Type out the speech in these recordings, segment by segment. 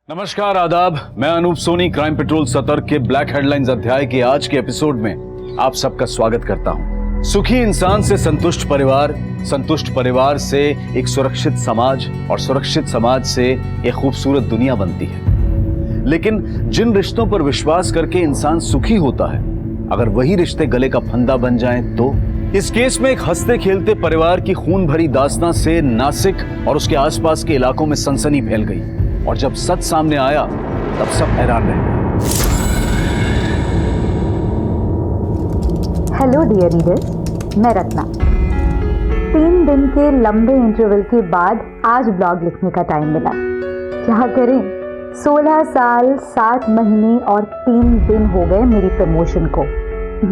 नमस्कार आदाब, मैं अनूप सोनी क्राइम पेट्रोल सतर्क के ब्लैक हेडलाइंस अध्याय के आज के एपिसोड में आप सबका स्वागत करता हूं। सुखी इंसान से संतुष्ट परिवार से एक सुरक्षित समाज और सुरक्षित समाज से एक खूबसूरत दुनिया बनती है। लेकिन जिन रिश्तों पर विश्वास करके इंसान सुखी होता है, अगर वही रिश्ते गले का फंदा बन जाएं तो इस केस में एक हंसते खेलते परिवार की खून भरी दास्तां से नासिक और उसके आसपास के इलाकों में सनसनी फैल गई और जब सच सामने आया तब सब हैरान रह गए। हेलो डियर रीडर्स, मैं रत्ना। 3 दिन के लंबे इंटरवल के बाद आज ब्लॉग लिखने का टाइम मिला। क्या करें, 16 साल 7 महीने और 3 दिन हो गए मेरी प्रमोशन को।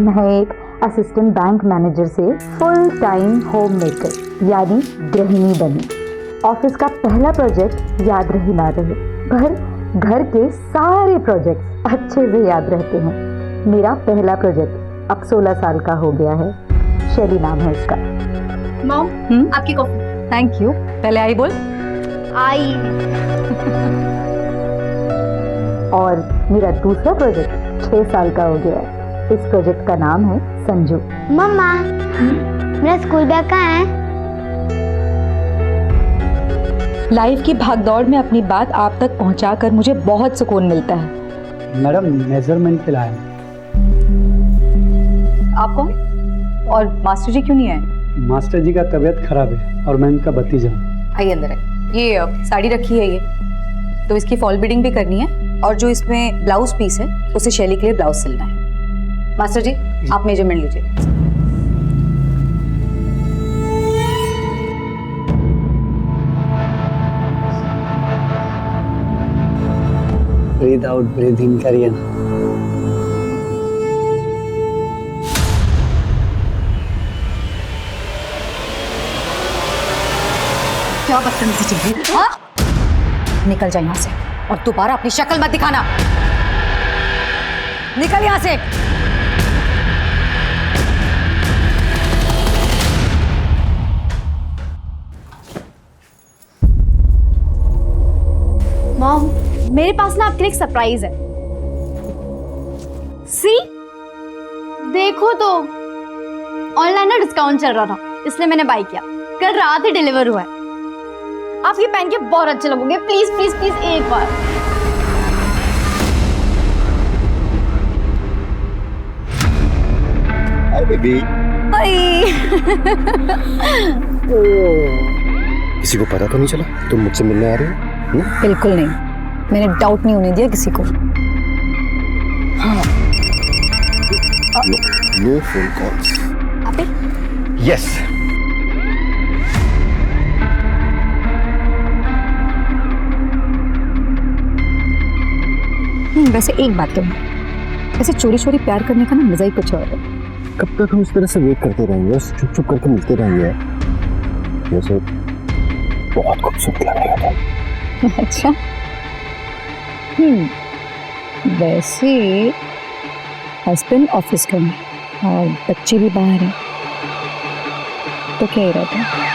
मैं एक असिस्टेंट बैंक मैनेजर से फुल टाइम होम मेकर यानी गृहिणी बनी। ऑफिस का पहला प्रोजेक्ट याद रहे ना रहे, पर घर के सारे प्रोजेक्ट्स अच्छे से याद रहते हैं। मेरा पहला प्रोजेक्ट अब 16 साल का हो गया है। शैली नाम है इसका। मॉम, आपकी कॉफी। Thank you. पहले आई बोल। आई। और मेरा दूसरा प्रोजेक्ट 6 साल का हो गया है। इस प्रोजेक्ट का नाम है संजू। मम्मा, मेरा स्कूल बैग कहाँ है? लाइफ की भागदौड़ में अपनी बात आप तक पहुंचाकर मुझे बहुत सुकून मिलता है। मैडम, मेजरमेंट के लाए। आप कौन? और मास्टर जी क्यों नहीं आए? मास्टर जी का तबीयत खराब है और मैं इनका भतीजा हूँ। आइए अंदर आइए। ये साड़ी रखी है, ये तो इसकी फॉल बीडिंग भी करनी है और जो इसमें ब्लाउज पीस है उसे शैली के लिए ब्लाउज सिलना है। मास्टर जी, आप मेजरमेंट लीजिए। ब्रीथ आउट ब्रीथ इन करिए ना। क्या बदतमीजी चल रही है? हाँ? निकल जाए यहाँ से और दोबारा अपनी शक्ल मत दिखाना। निकल यहाँ से। मॉम, मेरे पास ना आपके लिए एक सरप्राइज है। सी, देखो तो ऑनलाइन ना डिस्काउंट चल रहा था, इसलिए मैंने बाय किया। कल रात ही डिलीवर हुआ है। आप ये पहन के बहुत अच्छे लगोगे। प्लीज प्लीज प्लीज एक बार। Hi baby. किसी को पता तो नहीं चला तुम मुझसे मिलने आ रहे हो? बिल्कुल नहीं, मैंने डाउट नहीं होने दिया किसी को। No phone calls. यस। वैसे एक बात कहूँ, वैसे चोरी चोरी प्यार करने का ना मजा ही कुछ और है। कब तक हम इस तरह से वेट करते रहेंगे, चुप चुप करके मिलते रहेंगे? वैसे बहुत खूबसूरत लग रही हो तुम। अच्छा, वैसे हस्बैंड ऑफिस गए हैं और बच्चे भी बाहर हैं, तो क्या इरादा है?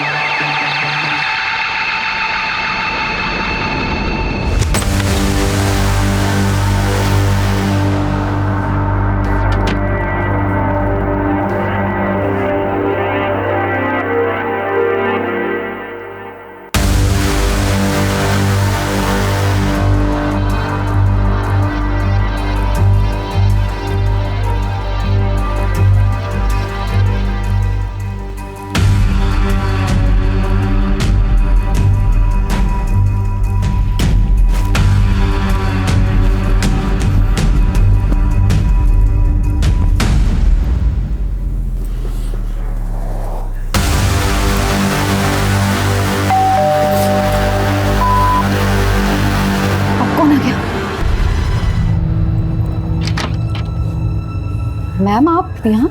मैम आप यहाँ?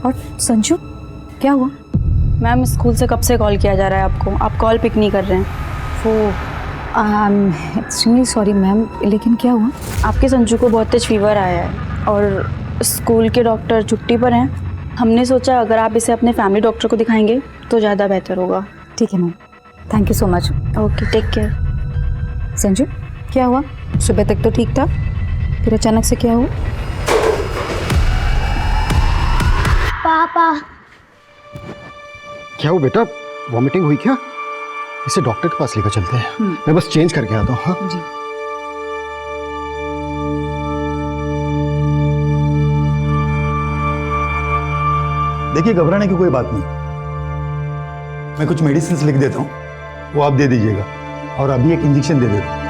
और संजू, क्या हुआ? मैम, स्कूल से कब से कॉल किया जा रहा है आपको, आप कॉल पिक नहीं कर रहे हैं। वो एक्सट्रीमली सॉरी मैम, लेकिन क्या हुआ? आपके संजू को बहुत तेज फीवर आया है और स्कूल के डॉक्टर छुट्टी पर हैं। हमने सोचा अगर आप इसे अपने फैमिली डॉक्टर को दिखाएंगे तो ज़्यादा बेहतर होगा। ठीक है ma'am, thank you so much. Okay, take care. Sanju, क्या हुआ? सुबह तक तो ठीक था, फिर अचानक से क्या हुआ? पापा क्या हुआ बेटा, वॉमिटिंग हुई क्या? इसे डॉक्टर के पास लेकर चलते हैं। मैं बस चेंज करके आता हूँ। हाँ जी। देखिए, घबराने की कोई बात नहीं। मैं कुछ मेडिसिन लिख देता हूँ, वो आप दे दीजिएगा, और अभी एक इंजेक्शन दे देता हूँ।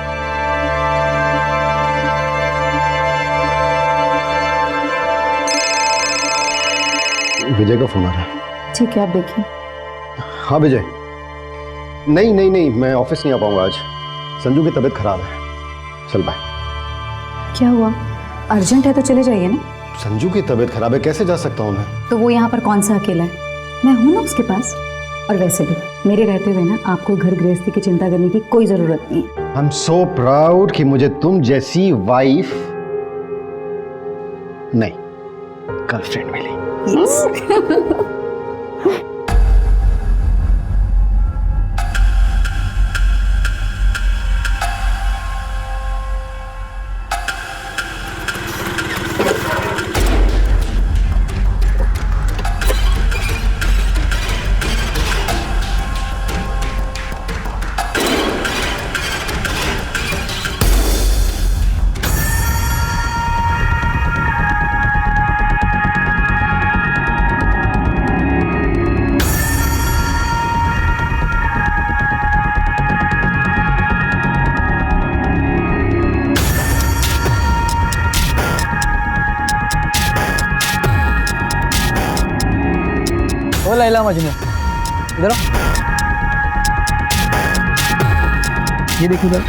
विजय का फोन आ रहा है। ठीक है, आप देखिए। हाँ विजय, नहीं नहीं नहीं, मैं ऑफिस नहीं आ पाऊंगा आज। संजू की तबीयत खराब है। चल बाय। क्या हुआ? अर्जेंट है तो चले जाइए ना। संजू की तबीयत खराब है, कैसे जा सकता हूँ मैं? तो वो यहाँ पर कौन सा अकेला है? मैं हूँ ना उसके पास। और वैसे भी मेरे रहते हुए ना आपको घर गृहस्थी की चिंता करने की कोई जरूरत नहीं है। आई एम सो प्राउड कि मुझे तुम जैसी वाइफ नहीं, गर्लफ्रेंड मिली। ओ लैला मजनू, इधर आओ। ये देखो इधर।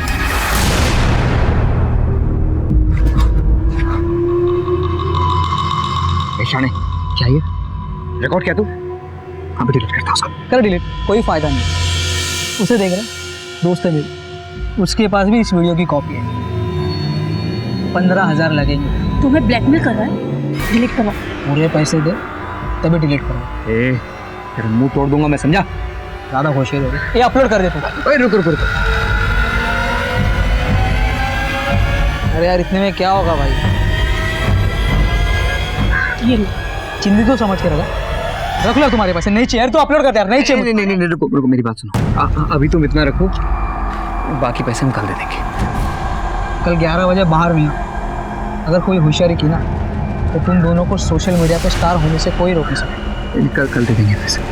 शाने क्या ये रिकॉर्ड क्या तू? हाँ डिलीट करता उसको। कर डिलीट, कोई फायदा नहीं। उसे देख रहा, दोस्त है मेरी, उसके पास भी इस वीडियो की कॉपी है। 15,000 लगेंगे। तुम्हें ब्लैकमेल कर रहा है? डिलीट करो। पूरे पैसे दे तभी डिलीट करो। तेरा मुंह तोड़ दूंगा मैं, समझा? ज़्यादा खुशी हो रही। ये अपलोड कर दे तू। रुक रुक रुक। अरे यार, इतने में क्या होगा भाई? ये चिंदी तो समझ के रख लो तुम्हारे पास। नहीं चाहिए तो अपलोड कर दे यार। नहीं चाहिए। नहीं नहीं नहीं, रुको रुको, मेरी बात सुनो। अभी तुम इतना रखो, बाकी पैसे हम कल दे देंगे। कल 11 बजे बाहर नहीं आ। अगर कोई होशियारी की ना तो तुम दोनों को सोशल मीडिया पे स्टार होने से कोई रोक नहीं सकता। कल दे देंगे पैसे।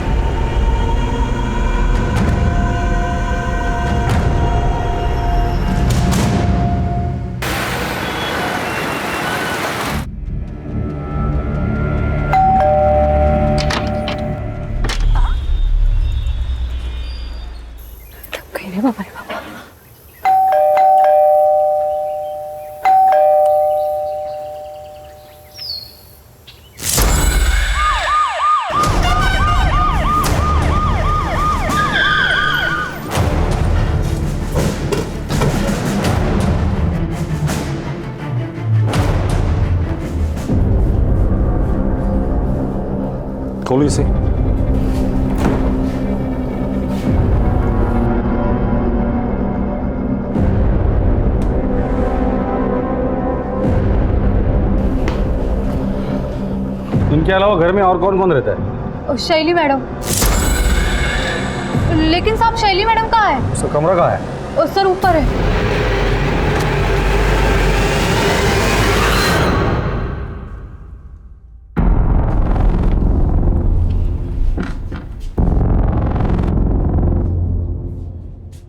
बाबा रे बाबा। खोलो इसे। इनके अलावा घर में और कौन कौन रहता है? शैली मैडम। लेकिन साहब शैली मैडम कहाँ है? उसका कमरा कहाँ है? सर ऊपर है।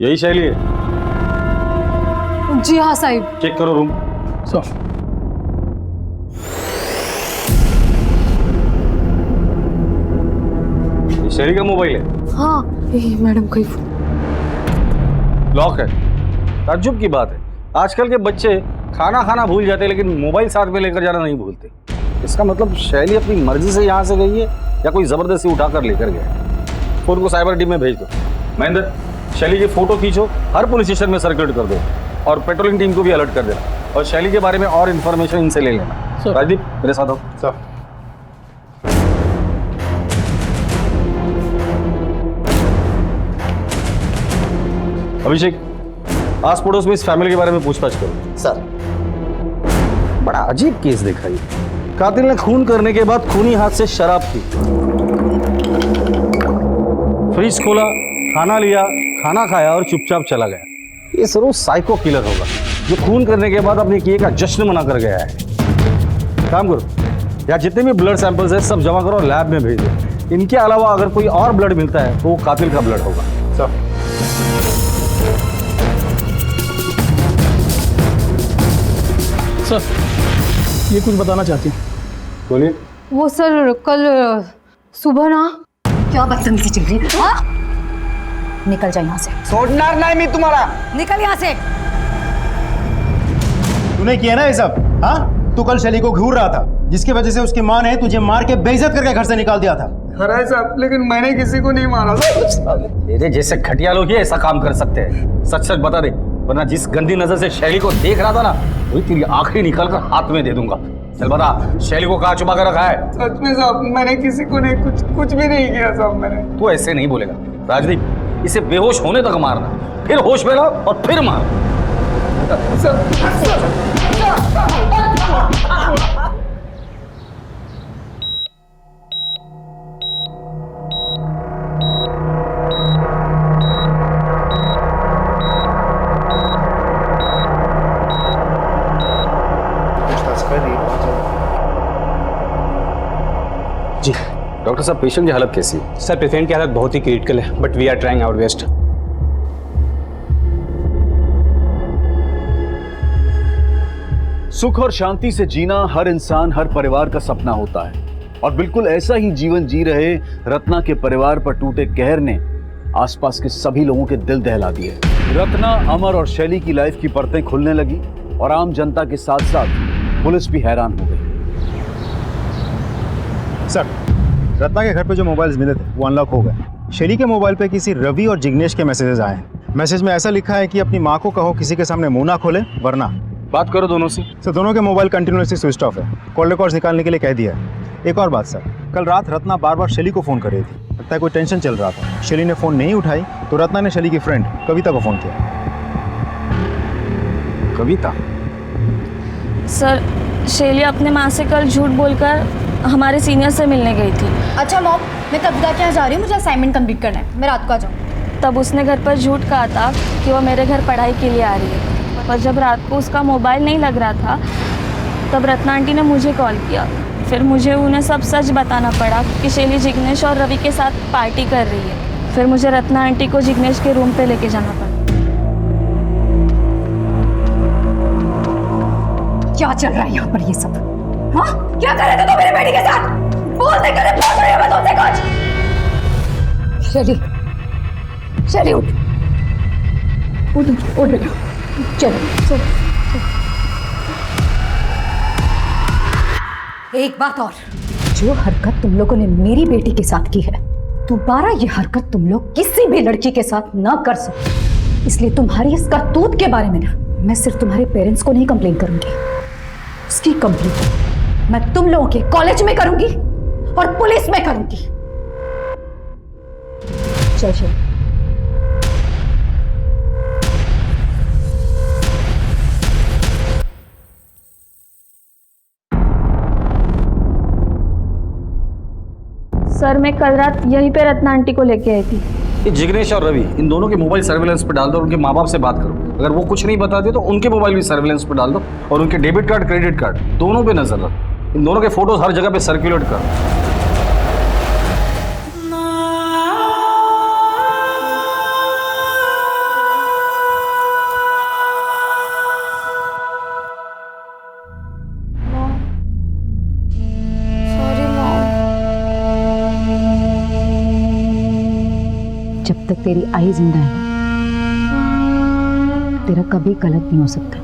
यही शैली है? जी हाँ साहिब। चेक करो रूम। शैली का मोबाइल है? हाँ मैडम कोई लॉक है। ताज्जुब की बात है, आजकल के बच्चे खाना खाना भूल जाते हैं लेकिन मोबाइल साथ में लेकर जाना नहीं भूलते। इसका मतलब शैली अपनी मर्जी से यहाँ से गई है या कोई जबरदस्ती उठाकर लेकर गया है। फोन को साइबर टीम में भेज दो। महेंद्र, शैली की फोटो खींचो, हर पुलिस स्टेशन में सर्कुलेट कर दो और पेट्रोलिंग टीम को भी अलर्ट कर देना। और शैली के बारे में और इन्फॉर्मेशन इनसे ले लेना। राजदीप मेरे साथ हो। सर अभिषेक आस पड़ोस में इस फैमिली के बारे में पूछताछ करो। सर। बड़ा अजीब केस देखा ये। कातिल ने खून करने के बाद खूनी हाथ से शराब पी, फ्रिज खोला, खाना लिया, खाना खाया और चुपचाप चला गया। ये जरूर साइको किलर होगा जो खून करने के बाद अपने किए का जश्न मना कर गया है। काम करो, या जितने भी ब्लड सैंपल्स हैं सब जमा करो और लैब में भेज दो। इनके अलावा अगर कोई और ब्लड मिलता है तो वो कातिल का ब्लड होगा। सब सर, ये कुछ बताना चाहती हूँ। बोलिए। वो सर कल सुबह ना, क्या बदतमीजी चल रही है? हाँ? निकल जाए यहाँ से। छोड़ना नहीं मैं तुम्हारा। निकल यहाँ से। तूने किया ना ये सब? हाँ, तू कल शैली को घूर रहा था जिसकी वजह से उसकी माँ ने तुझे मार के बेइज्जत करके घर से निकाल दिया था। खरा है साहब, लेकिन मैंने किसी को नहीं मारा। तेरे जैसे घटिया लोग ही ऐसा काम कर सकते हैं। सच सच बता दे, वरना जिस गंदी नजर से शैली को देख रहा था ना, वही तेरी आखिरी निकाल कर हाथ में दे दूंगा। चल बता, शैली को कहाँ छुपा कर रखा है? सच में साहब, मैंने किसी को नहीं, कुछ भी नहीं किया साहब मैंने। तू ऐसे नहीं बोलेगा राजदीप, इसे बेहोश होने तक मारना, फिर होश में लाओ और फिर मार। जी डॉक्टर साहब, पेशेंट की हालत कैसी है? सर, पेशेंट की हालत बहुत ही क्रिटिकल है, but we are trying our best. सुख और शांति से जीना हर इंसान, हर परिवार का सपना होता है, और बिल्कुल ऐसा ही जीवन जी रहे रत्ना के परिवार पर टूटे कहर ने आसपास के सभी लोगों के दिल दहला दिए। रत्ना, अमर और शैली की लाइफ की परतें खुलने लगी और आम जनता के साथ साथ पुलिस भी हैरान हो गई। सर, रत्ना के घर पे जो मोबाइल्स मिले थे वो अनलॉक हो गए। शैली के मोबाइल पे किसी रवि और जिग्नेश के मैसेजेस आए हैं। मैसेज में ऐसा लिखा है कि अपनी माँ को कहो किसी के सामने मुंह ना खोले वरना। बात करो दोनों से। सर, दोनों के मोबाइल कंटिन्यूसली स्विच ऑफ है। कॉल रिकॉर्ड्स निकालने के लिए कह दिया है। एक और बात सर, कल रात रत्ना बार बार शैली को फ़ोन कर रही थी। लगता है कोई टेंशन चल रहा था। शैली ने फ़ोन नहीं उठाई तो रत्ना ने शैली की फ्रेंड कविता को फ़ोन किया। कविता? सर, शैली अपने माँ से कल झूठ बोलकर हमारे सीनियर से मिलने गई थी। अच्छा मॉम, मैं कविता के यहाँ जा रही हूँ, मुझे असाइनमेंट कंप्लीट करना है, मैं रात को आ जाऊँ। तब उसने घर पर झूठ कहा था कि वो मेरे घर पढ़ाई के लिए आ रही है, और जब रात को उसका मोबाइल नहीं लग रहा था तब रत्ना आंटी ने मुझे कॉल किया। फिर मुझे उन्हें सब सच बताना पड़ा कि शैली जिग्नेश और रवि के साथ पार्टी कर रही है। फिर मुझे रत्ना आंटी को जिग्नेश के रूम पे लेके जाना पड़ा। क्या चल रहा है यहाँ पर ये सब? हाँ, क्या कर रहे थे तुम मेरी बेटी के साथ? बोल दे, करे पूछ रही हूँ मैं तुमसे कुछ। शैली, शैली उठ बेटा, चलो। एक बात और, जो हरकत तुम लोगों ने मेरी बेटी के साथ की है, दोबारा ये हरकत तुम लोग किसी भी लड़की के साथ ना कर सकते। इसलिए तुम्हारी इस करतूत के बारे में ना मैं सिर्फ तुम्हारे पेरेंट्स को नहीं कंप्लेन करूंगी, उसकी कंप्लेन मैं तुम लोगों के कॉलेज में करूंगी और पुलिस में करूंगी। चल चल। सर, मैं कल रात यहीं पे रत्ना आंटी को लेके आई थी। ये जिग्नेश और रवि, इन दोनों के मोबाइल सर्विलेंस पे डाल दो और उनके माँ बाप से बात करो। अगर वो कुछ नहीं बताते तो उनके मोबाइल भी सर्विलेंस पे डाल दो और उनके डेबिट कार्ड, क्रेडिट कार्ड दोनों पे नजर रखो। इन दोनों के फोटोज हर जगह पे सर्कुलेट करो। जब तक तेरी आई जिंदा है तेरा कभी गलत नहीं हो सकता।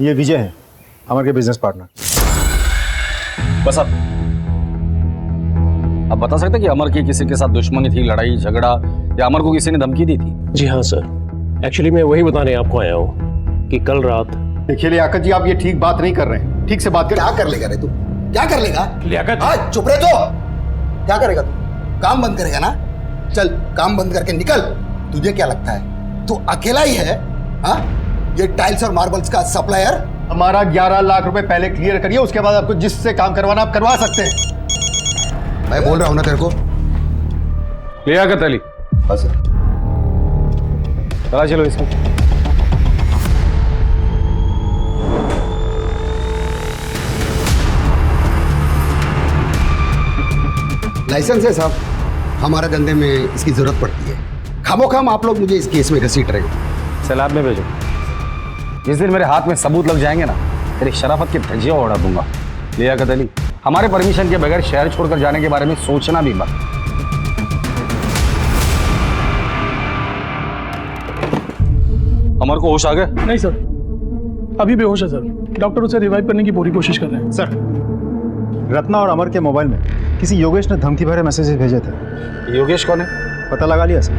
ये विजय है, अमर के बिजनेस पार्टनर। बस अब बता सकते कि अमर की किसी के साथ दुश्मनी थी, लड़ाई झगड़ा, या अमर को किसी ने धमकी दी थी? जी हाँ सर, एक्चुअली मैं वही बताने आपको आया हूँ कि कल रात। देखिए लियाकत जी, आप ये ठीक बात नहीं कर रहे हैं, ठीक से बात कर। क्या कर लेगा रे तू? क्या कर लेगा? लियाकत, हाँ चुप रहे तो। क्या करेगा तू? काम बंद करेगा ना? चल काम बंद करके निकल। तुझे क्या लगता है तू अकेला ही है? हाँ, ये टाइल्स और मार्बल्स का सप्लायर। हमारा 11 लाख रुपए पहले क्लियर करिए, उसके बाद आपको जिससे काम करवाना आप करवा सकते हैं। मैं बोल रहा हूं ना तेरे को। लियाकत अली, बस चला चलो इसको। लाइसेंस है साहब, हमारे धंधे में इसकी जरूरत पड़ती है। खामोखाम आप लोग मुझे इस केस में घसीट रहे हो। सैलाब में भेजो। जिस दिन मेरे हाथ में सबूत लग जाएंगे ना, तेरी शराफत की धज्जियां उड़ा दूंगा। लियाकत अली, हमारे परमिशन के बगैर शहर छोड़कर जाने के बारे में सोचना भी मत। अमर को होश आ गया? नहीं सर, अभी बेहोश है सर। डॉक्टर उसे रिवाइव करने की पूरी कोशिश कर रहे हैं। सर, रत्ना और अमर के मोबाइल में किसी योगेश ने धमकी भरे मैसेजेस भेजे थे। योगेश कौन है? पता लगा लिया सर।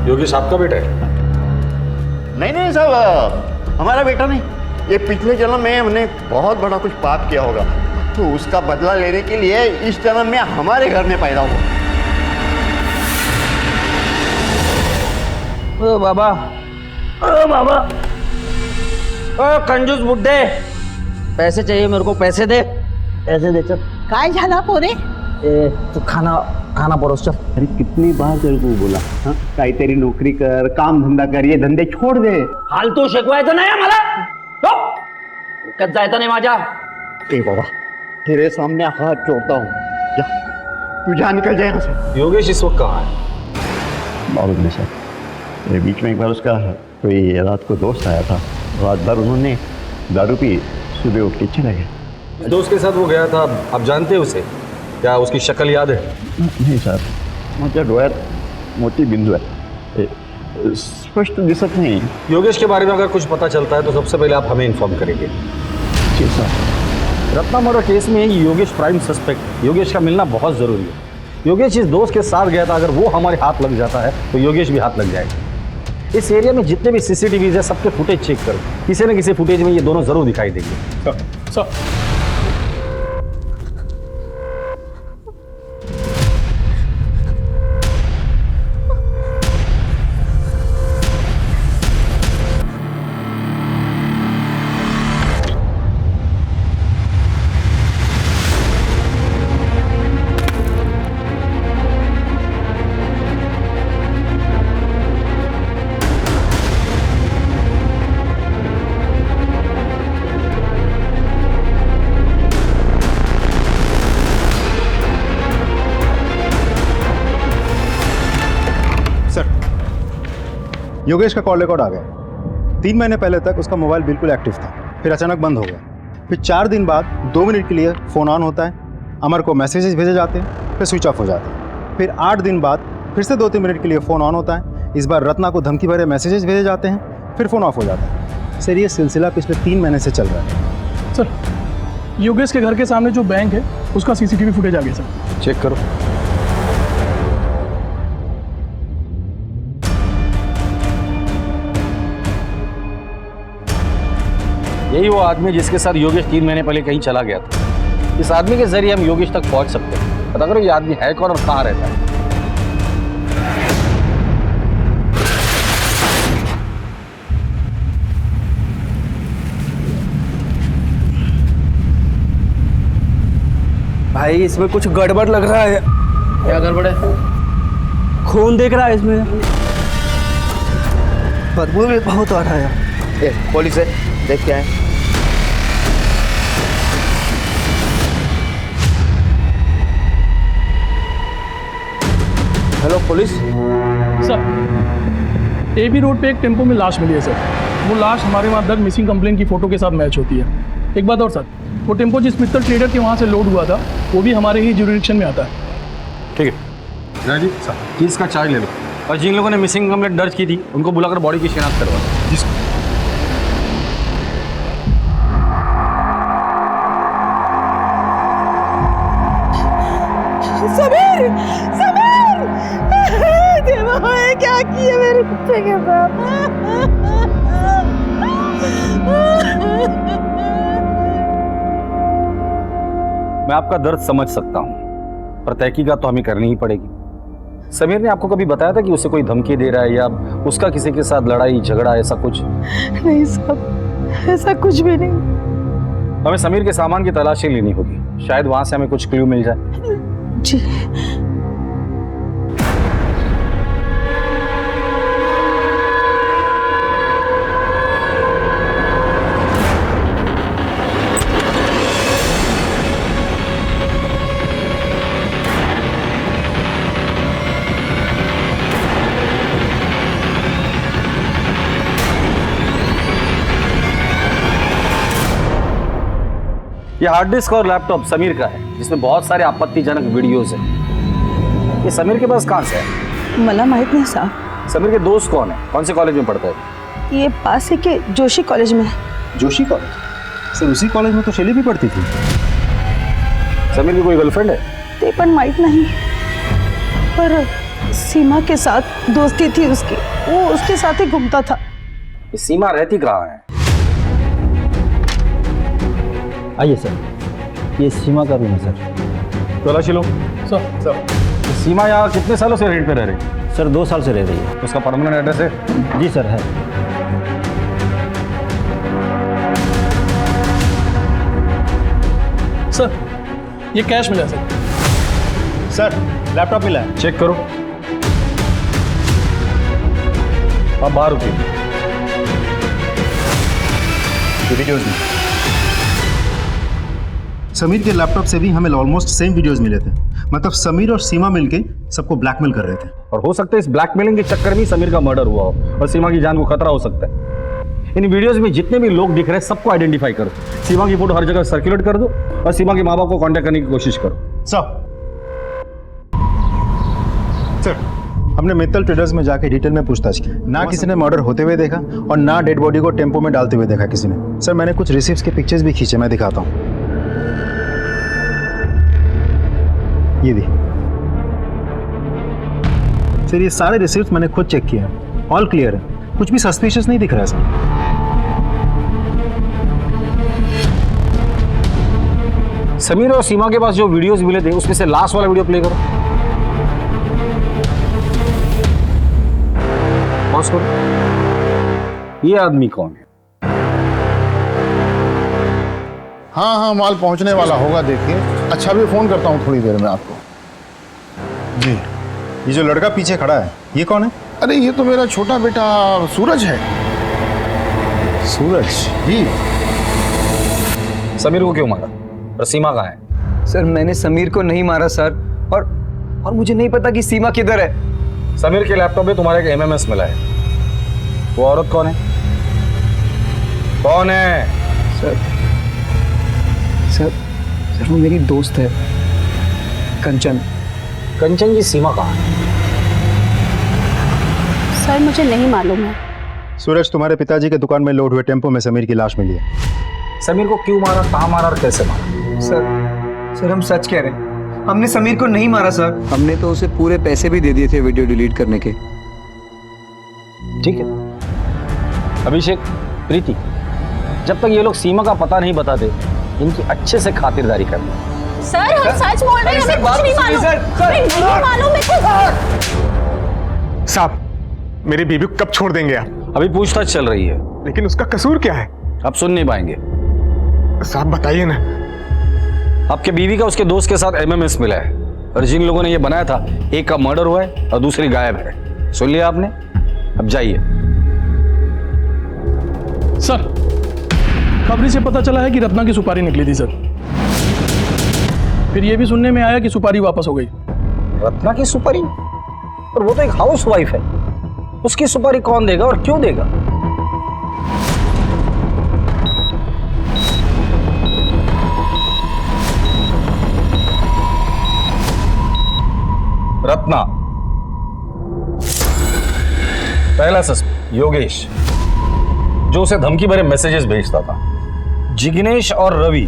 योगेश आपका बेटा है? नहीं साहब, हमारा बेटा नहीं। ये पिछले जन्म में हमने बहुत बड़ा कुछ पाप किया होगा, तो उसका बदला लेने के लिए इस जन्म में हमारे घर में पैदा हुआ। ओ बाबा, ओ बाबा, ओ कंजूस बुड्ढे, पैसे चाहिए मेरे को, पैसे दे। पैसे दे चल। काय झाला पोरे? तू खाना परोस चल। अरे कितनी बार तेरे को बोला, हाँ काही तेरी नौकरी कर, काम धंदा कर, ये धंदे छोड़ दे। फालतू शिकवायचं नाही मला। कत जायचं नाही माझ्या। ए बाबा, तेरे सामने हाथ जोड़ता हूँ, जा तू जा, निकल जाए यहाँ से। योगेश इस वक्त कहाँ है? मालूम नहीं सर, मेरे बीच में एक बार उसका कोई रात को दोस्त आया था, रात भर उन्होंने दारू पी, सुबह उठ के चला गया। दोस्त के साथ वो गया था, आप जानते हैं उसे? क्या उसकी शक्ल याद है? नहीं सर, माझ्या डोळ्यात मोठी बिंदू आहे, स्पष्ट दिसत नहीं। योगेश के बारे में अगर कुछ पता चलता है तो सबसे पहले आप हमें इन्फॉर्म करेंगे। जी सर। रत्ना मर्डर केस में योगेश प्राइम सस्पेक्ट। योगेश का मिलना बहुत जरूरी है। योगेश इस दोस्त के साथ गया था, अगर वो हमारे हाथ लग जाता है तो योगेश भी हाथ लग जाएगा। इस एरिया में जितने भी सीसीटीवी है सबके फुटेज चेक करो, किसी न किसी फुटेज में ये दोनों जरूर दिखाई देंगे। सर, योगेश का कॉल रिकॉर्ड आ गया। 3 महीने पहले तक उसका मोबाइल बिल्कुल एक्टिव था, फिर अचानक बंद हो गया। फिर 4 दिन बाद 2 मिनट के लिए फ़ोन ऑन होता है, अमर को मैसेजेस भेजे जाते हैं, फिर स्विच ऑफ हो जाते हैं। फिर 8 दिन बाद फिर से 2-3 मिनट के लिए फ़ोन ऑन होता है, इस बार रत्ना को धमकी भरे मैसेजेस भेजे जाते हैं, फिर फ़ोन ऑफ हो जाता है। सर, ये सिलसिला पिछले 3 महीने से चल रहा है। सर, योगेश के घर के सामने जो बैंक है उसका सीसीटीवी फुटेज आ गया सर। चेक करो। यही वो आदमी जिसके साथ योगेश 3 महीने पहले कहीं चला गया था। इस आदमी के जरिए हम योगेश तक पहुंच सकते हैं। पता करो ये आदमी है कौन और कहाँ रहता है। भाई इसमें कुछ गड़बड़ लग रहा है। क्या गड़बड़ है? खून देख रहा है इसमें, बदबू भी बहुत आ रहा है। पुलिस है, देख के आए। Hello police. Sir, AB road पे एक टेम्पो में लाश मिली है सर। वो लाश हमारे वहाँ दर्ज मिसिंग कंप्लेन की फ़ोटो के साथ मैच होती है। एक बात और सर, वो टेम्पो जिस मित्तल ट्रेडर के वहाँ से लोड हुआ था वो भी हमारे ही जुरिडिक्शन में आता है। ठीक है राजीव सर, केस का चार्ज ले लो। और जिन लोगों ने मिसिंग कंप्लेंट दर्ज की थी उनको बुलाकर बॉडी की शिनाख्त करवा। समीर, समीर, देवा ये क्या किया मेरे कुत्ते के साथ? मैं आपका दर्द समझ सकता हूँ, पर तहकीकात तो हमें करनी ही पड़ेगी। समीर ने आपको कभी बताया था कि उसे कोई धमकी दे रहा है या उसका किसी के साथ लड़ाई झगड़ा ऐसा कुछ? नहीं साहब, ऐसा कुछ भी नहीं। हमें समीर के सामान की तलाशी लेनी होगी, शायद वहां से हमें कुछ क्लू मिल जाए। जी। ये हार्ड डिस्क और लैपटॉप समीर का है, जिसमें बहुत सारे आपत्तिजनक वीडियोस हैं। ये समीर के पास कहाँ से है? मला माहित नहीं साहब। समीर के दोस्त कौन है? कौन से कॉलेज में पढ़ता है? ये पास ही के जोशी कॉलेज में है। जोशी कॉलेज? सर उसी कॉलेज में तो शैली भी पढ़ती थी। समीर की कोई गर्लफ्रेंड है? ते पण माहित नहीं, पर सीमा के साथ दोस्ती थी उसकी, वो उसके साथ ही घूमता था। ये सीमा रहती कहाँ है? आइए सर, ये सीमा का रूम है सर। तलाशी लो। सर सीमा यहाँ कितने सालों से रेंट पे रह रही है? सर 2 साल से रह रही है। उसका परमानेंट एड्रेस है? जी सर है। सर ये कैश मिला सर। सर लैपटॉप मिला है। चेक करो। आप बाहर रुकिए। वीडियोज में समीर के लैपटॉप से भी हमें ऑलमोस्ट सेम वीडियोस मिले थे। मतलब समीर और सीमा मिलके सबको ब्लैकमेल कर रहे थे। और हो सकता है इस ब्लैकमेलिंग के चक्कर में समीर का मर्डर हुआ हो और सीमा की जान को खतरा हो सकता है। इन वीडियोस में जितने भी लोग दिख रहे हैं सबको आइडेंटिफाई करो। सीमा की फोटो हर जगह सर्कुलेट कर दो और सीमा के माँ बाप को कांटेक्ट करने की कोशिश करो। सर हमने मित्तल ट्रेडर्स में जाके डिटेल में पूछताछ की। ना किसी ने मर्डर होते हुए देखा और ना डेड बॉडी को टेम्पो में डालते हुए देखा किसी ने। सर मैंने कुछ रिसिप्ट्स के पिक्चर्स भी खींचे, मैं दिखाता हूँ। ये भी सर, ये सारे रिसिप्ट्स मैंने खुद चेक किए हैं, ऑल क्लियर है, कुछ भी सस्पिशियस नहीं दिख रहा है सर। समीर और सीमा के पास जो वीडियोस मिले थे उसमें से लास्ट वाला वीडियो प्ले करो। पॉज करो। ये आदमी कौन है? हाँ माल पहुंचने वाला होगा, देखिए। अच्छा भी फोन करता हूँ थोड़ी देर में आपको। जी ये जो लड़का पीछे खड़ा है ये कौन है? अरे ये तो मेरा छोटा बेटा सूरज है। सूरज जी। समीर को क्यों मारा और सीमा कहाँ है? सर मैंने समीर को नहीं मारा सर, और मुझे नहीं पता कि सीमा किधर है। समीर के लैपटॉप में तुम्हारा एक एमएमएस मिला है। वो औरत कौन है? कौन है? सर वो मेरी दोस्त है, कंचन। कंचन की सीमा कहाँ है? सर मुझे नहीं मालूम है। सूरज तुम्हारे पिताजी के दुकान में लोड हुए टेम्पो में समीर की लाश मिली है। समीर को क्यों मारा, कहाँ मारा और कैसे मारा? सर हम सच कह रहे हैं, हमने समीर को नहीं मारा सर। हमने तो उसे पूरे पैसे भी दे दिए थे वीडियो डिलीट करने के। ठीक है अभिषेक, प्रीति, जब तक ये लोग सीमा का पता नहीं बताते इनकी अच्छे से खातिरदारी करना। सर हम सच बोल रहे हैं, हमें कुछ नहीं मालूम। हमें नहीं मालूम है। साहब मेरी बीबी को कब छोड़ देंगे आप? अभी पूछताछ चल रही है। लेकिन उसका कसूर क्या है? आप सुन नहीं पाएंगे। साहब बताइए ना। आपके बीवी का उसके दोस्त के साथ एमएमएस मिला है और जिन लोगों ने ये बनाया था एक का मर्डर हुआ है और दूसरी गायब है। सुन लिया आपने? अब जाइए। सर खबरी से पता चला है कि रत्ना की सुपारी निकली थी सर। फिर ये भी सुनने में आया कि सुपारी वापस हो गई। रत्ना की सुपारी? और वो तो एक हाउस वाइफ है, उसकी सुपारी कौन देगा और क्यों देगा? रत्ना पहला सस्पेक्ट योगेश, जो उसे धमकी भरे मैसेजेस भेजता था। जिग्नेश और रवि,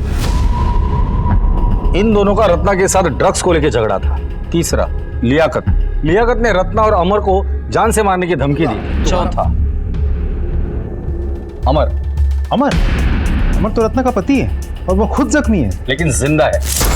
इन दोनों का रत्ना के साथ ड्रग्स को लेकर झगड़ा था। तीसरा लियाकत, लियाकत ने रत्ना और अमर को जान से मारने की धमकी दी। चौथा अमर। अमर? अमर तो रत्ना का पति है और वो खुद जख्मी है, लेकिन जिंदा है।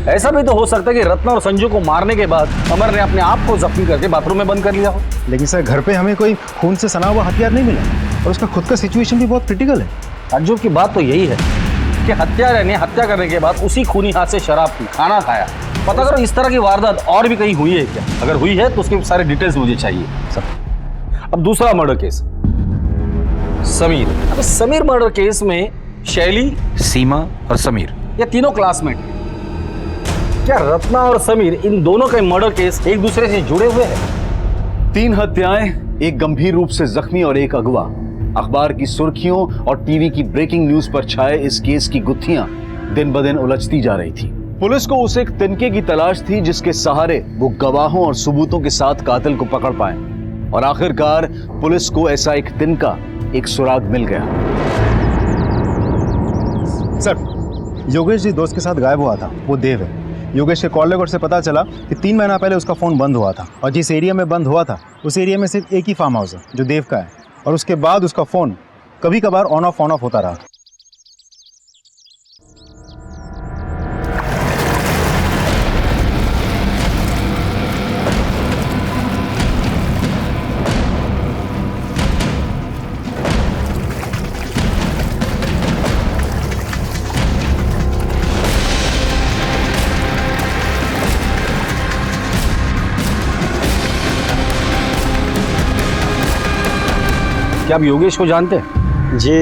ऐसा भी तो हो सकता है कि रत्ना और संजू को मारने के बाद अमर ने अपने आप को जख्मी करके बाथरूम में बंद कर लिया हो। लेकिन सर घर पे हमें कोई खून से सना हुआ हथियार नहीं मिला और उसका खुद का सिचुएशन भी बहुत क्रिटिकल है। ताज्जुब की बात तो यही है कि हत्यारे ने हत्या करने के बाद उसी खूनी हाथ से शराब पी, खाना खाया। पता करो इस तरह की वारदात और भी कहीं हुई है क्या? अगर हुई है तो उसके सारे डिटेल्स मुझे चाहिए सब। अब दूसरा मर्डर केस, समीर। अब समीर मर्डर केस में शैली, सीमा और समीर ये तीनों क्लासमेट हैं। क्या रत्ना और समीर, इन दोनों के मर्डर केस एक दूसरे से जुड़े हुए हैं? 3 हत्याएं, एक गंभीर रूप से जख्मी और एक अगवा। अखबार की सुर्खियों और टीवी की ब्रेकिंग न्यूज पर छाए इस केस की गुत्थियां दिन ब दिन उलझती जा रही थी। पुलिस को उस एक तिनके की तलाश थी जिसके सहारे वो गवाहों और सबूतों के साथ कातिल को पकड़ पाए, और आखिरकार पुलिस को ऐसा एक तिनका, एक सुराग मिल गया। सर, योगेश जी दोस्त के साथ गायब हुआ था, वो देव है। योगेश के कॉल रिकॉर्ड से पता चला कि 3 महीना पहले उसका फ़ोन बंद हुआ था, और जिस एरिया में बंद हुआ था उस एरिया में सिर्फ एक ही फार्म हाउस है जो देव का है, और उसके बाद उसका फ़ोन कभी कभार ऑन ऑफ होता रहा। क्या आप योगेश को जानते हैं? जी,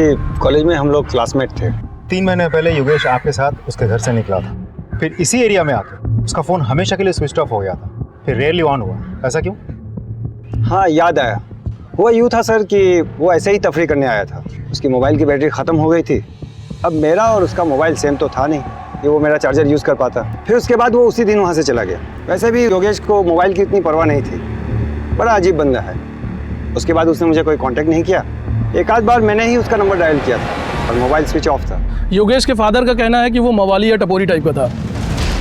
कॉलेज में हम लोग क्लासमेट थे। 3 महीने पहले योगेश आपके साथ उसके घर से निकला था, फिर इसी एरिया में आकर उसका फ़ोन हमेशा के लिए स्विच ऑफ हो गया था, फिर रेयरली ऑन हुआ। ऐसा क्यों? हाँ, याद आया। हुआ यूँ था सर कि वो ऐसे ही तफरी करने आया था। उसकी मोबाइल की बैटरी ख़त्म हो गई थी। अब मेरा और उसका मोबाइल सेम तो था नहीं कि वो मेरा चार्जर यूज़ कर पाता। फिर उसके बाद वो उसी दिन वहाँ से चला गया। वैसे भी योगेश को मोबाइल की इतनी परवाह नहीं थी। बड़ा अजीब बंदा है। उसके बाद उसने मुझे कोई कांटेक्ट नहीं किया। एक आध बार मैंने ही उसका नंबर डायल किया था और मोबाइल स्विच ऑफ था। योगेश के फादर का कहना है कि वो मवाली या टपोरी टाइप का था।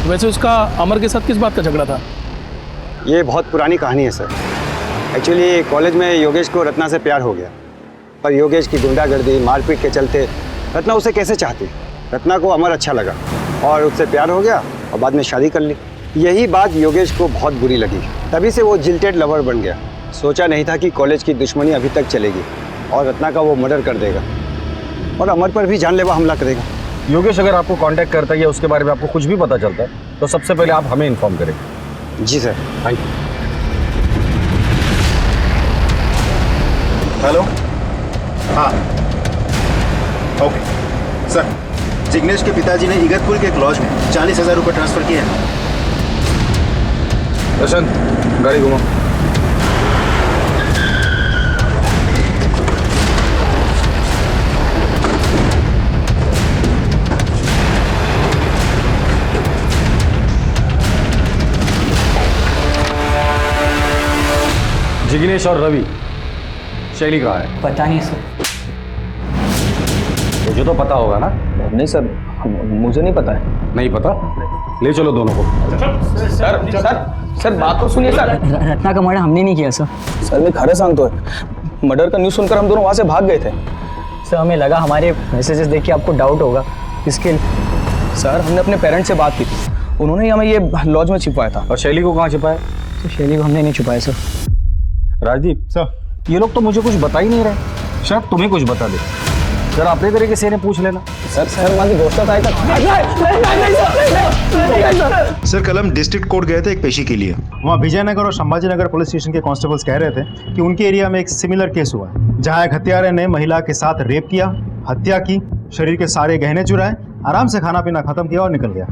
वैसे उसका अमर के साथ किस बात का झगड़ा था? ये बहुत पुरानी कहानी है सर। एक्चुअली कॉलेज में योगेश को रत्ना से प्यार हो गया, पर योगेश की गुंडागर्दी, मारपीट के चलते रत्ना उसे कैसे चाहती। रत्ना को अमर अच्छा लगा और उससे प्यार हो गया और बाद में शादी कर ली। यही बात योगेश को बहुत बुरी लगी, तभी से वो जिल्टेड लवर बन गया। सोचा नहीं था कि कॉलेज की दुश्मनी अभी तक चलेगी और रत्ना का वो मर्डर कर देगा और अमर पर भी जानलेवा हमला करेगा। योगेश अगर आपको कांटेक्ट करता है या उसके बारे में आपको कुछ भी पता चलता है तो सबसे पहले आप हमें इन्फॉर्म करें। जी सर। Thank you. हेलो। हाँ, ओके सर। जिग्नेश के पिताजी ने इगतपुर के एक लॉज में 40,000 रुपये ट्रांसफर किए हैं। प्रशांत, गाड़ी घुमाओ। जिग्नेश और रवि, शैली कहाँ है? पता नहीं सर। मुझे तो पता होगा ना। नहीं सर, मुझे नहीं पता है। नहीं पता? ले चलो दोनों को। सर सर सर बात तो सुनिए सर। रत्ना का मर्डर हमने नहीं किया सर। सर मैं खरा सांगतो है। मर्डर का न्यूज़ सुनकर हम दोनों वहाँ से भाग गए थे। सर हमें लगा हमारे मैसेजेस देख के आपको डाउट होगा, इसके सर हमने अपने पेरेंट्स से बात की थी। उन्होंने ही हमें ये लॉज में छिपाया था। और शैली को कहाँ छिपाया? तो शैली को हमने नहीं छुपाया सर। राजदीप सर, ये लोग तो मुझे कुछ बता ही नहीं रहे। शायद तुम्हें कुछ बता दे। सर अपने तरीके से इन्हें पूछ लेना। सर हमारी दोस्तों का सर कल हम डिस्ट्रिक्ट कोर्ट गए थे एक पेशी के लिए। वहाँ विजयनगर और संभाजीनगर पुलिस स्टेशन के कांस्टेबल्स कह रहे थे कि उनके एरिया में एक सिमिलर केस हुआ है, जहाँ एक हत्यारे ने महिला के साथ रेप किया, हत्या की, शरीर के सारे गहने चुराए, आराम से खाना पीना खत्म किया और निकल गया।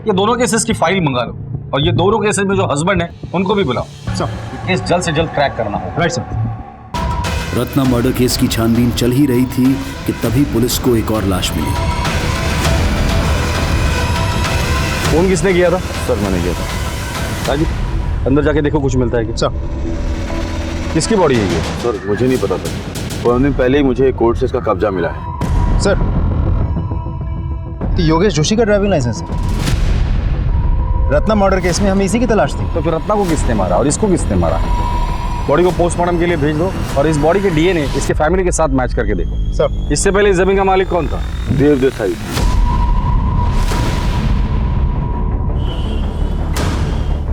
ये दोनों केसेस की फाइल मंगा लो और ये दोनों केसेस में जो हस्बैंड है उनको भी बुलाओ। सर केस जल्द से जल्द क्रैक करना है। Right sir. Ratna murder case की छानबीन चल ही रही थी कि तभी पुलिस को एक और लाश मिली। फोन किसने किया था? सर मैंने किया था। राजीव, अंदर जाके देखो कुछ मिलता है क्या? सर किसकी बॉडी है ये? सर मुझे नहीं पता था, 15 दिन पहले ही मुझे कोर्ट से इसका कब्जा मिला है। सर योगेश जोशी का ड्राइविंग लाइसेंस है। रत्ना मर्डर केस में हमें इसी की तलाश थी। तो फिर रत्ना को किसने मारा और इसको किसने मारा? बॉडी को पोस्टमार्टम के लिए भेज दो और इस बॉडी के डीएनए इसके फैमिली के साथ मैच करके देखो। सर इससे पहले इस जमीन का मालिक कौन था? देव देसाई।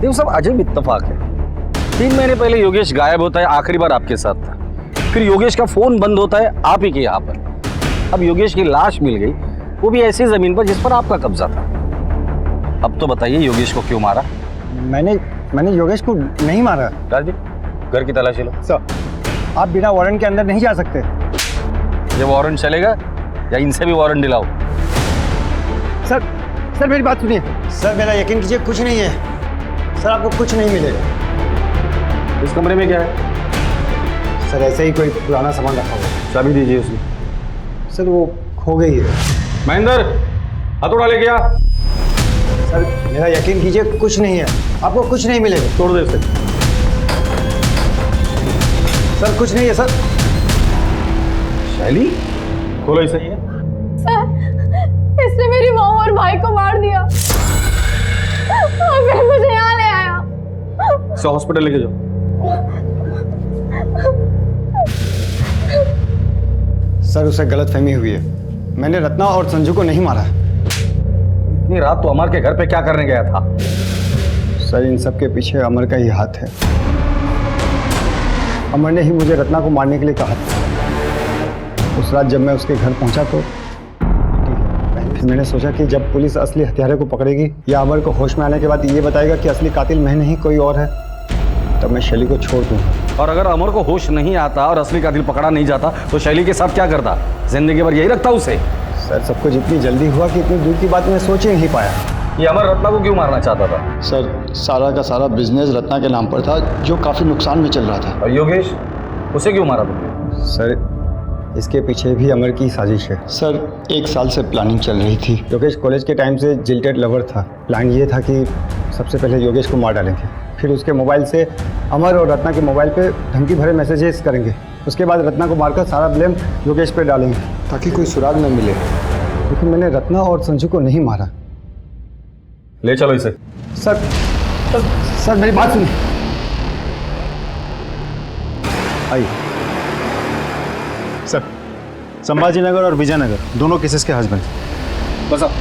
देखो सब अजब इत्तेफाक है। 3 महीने पहले योगेश गायब होता है, आखिरी बार आपके साथ था। फिर योगेश का फोन बंद होता है आप ही के यहाँ पर। अब योगेश की लाश मिल गई, वो भी ऐसी जमीन पर जिस पर आपका कब्जा था। अब तो बताइए योगेश को क्यों मारा? मैंने योगेश को नहीं मारा। राजदीप घर की तलाशी लो। सर आप बिना वारंट के अंदर नहीं जा सकते। ये वारंट चलेगा या इनसे भी वारंट दिलाओ? सर मेरी बात सुनिए। सर मेरा यकीन कीजिए कुछ नहीं है। सर आपको कुछ नहीं मिलेगा। इस कमरे में क्या है? सर ऐसे ही कोई पुराना सामान रखा हुआ है। चाबी दीजिए उसकी। सर वो खो गई है। महेंद्र हथौड़ा लेके आ। सर मेरा यकीन कीजिए कुछ नहीं है, आपको कुछ नहीं मिलेगा। तोड़ दे इसे। सर कुछ नहीं है सर। शैली खोलो इसे। सर इसने मेरी माँ और भाई को मार दिया और फिर मुझे यहाँ ले आया। इसे हॉस्पिटल लेके जाओ। सर उसे गलतफहमी हुई है। मैंने रत्ना और संजू को नहीं मारा। इतनी रात तो अमर के घर पे क्या करने गया था? सर इन सब के पीछे अमर का ही हाथ है। अमर ने ही मुझे रत्ना को मारने के लिए कहा था। उस रात जब मैं उसके घर पहुंचा तो फिर मैंने सोचा कि जब पुलिस असली हत्यारे को पकड़ेगी या अमर को होश में आने के बाद ये बताएगा कि असली कातिल मैं नहीं कोई और है, तब मैं शैली को छोड़ दूंगा। और अगर अमर को होश नहीं आता और असली कातिल पकड़ा नहीं जाता तो शैली के साथ क्या करता? जिंदगी भर यही रखता उसे? सर सब कुछ इतनी जल्दी हुआ कि इतनी दूर की बात मैं सोच ही नहीं पाया। ये अमर रत्ना को क्यों मारना चाहता था? सर सारा का सारा बिजनेस रत्ना के नाम पर था जो काफ़ी नुकसान में चल रहा था। और योगेश उसे क्यों मारा तुमने? सर इसके पीछे भी अमर की साजिश है। सर 1 साल से प्लानिंग चल रही थी। योगेश कॉलेज के टाइम से जिल्टेड लवर था। प्लान ये था कि सबसे पहले योगेश को मार डालेंगे, फिर उसके मोबाइल से अमर और रत्ना के मोबाइल पे धमकी भरे मैसेजेस करेंगे। उसके बाद रत्ना को मारकर सारा ब्लेम योगेश पे डालेंगे ताकि कोई सुराग न मिले। लेकिन मैंने रत्ना और संजू को नहीं मारा। ले चलो इसे। सर मेरी बात सुनिए। आइए सर, संभाजीनगर और विजयनगर दोनों केसेस के हस्बैंड। बस अब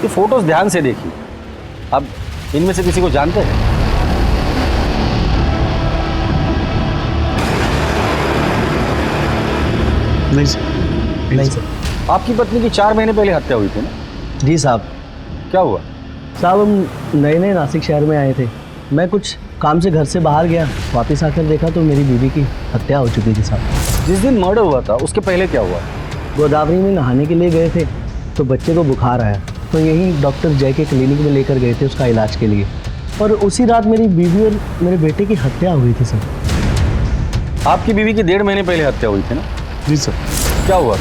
ये फोटोज ध्यान से देखिए। अब इनमें से किसी को जानते हैं? नहीं सर। नहीं सर। आपकी पत्नी की 4 महीने पहले हत्या हुई थी ना? जी साहब। क्या हुआ? साहब हम नए नए नासिक शहर में आए थे। मैं कुछ काम से घर से बाहर गया, वापस आकर देखा तो मेरी बीवी की हत्या हो चुकी थी साहब। जिस दिन मर्डर हुआ था उसके पहले क्या हुआ? गोदावरी में नहाने के लिए गए थे तो बच्चे को बुखार आया, तो यहीं डॉक्टर जय के क्लिनिक में लेकर गए थे उसका इलाज के लिए। और उसी रात मेरी बीवी और मेरे बेटे की हत्या हुई थी सर। आपकी बीवी की 1.5 महीने पहले हत्या हुई थी ना? जी सर। क्या हुआ?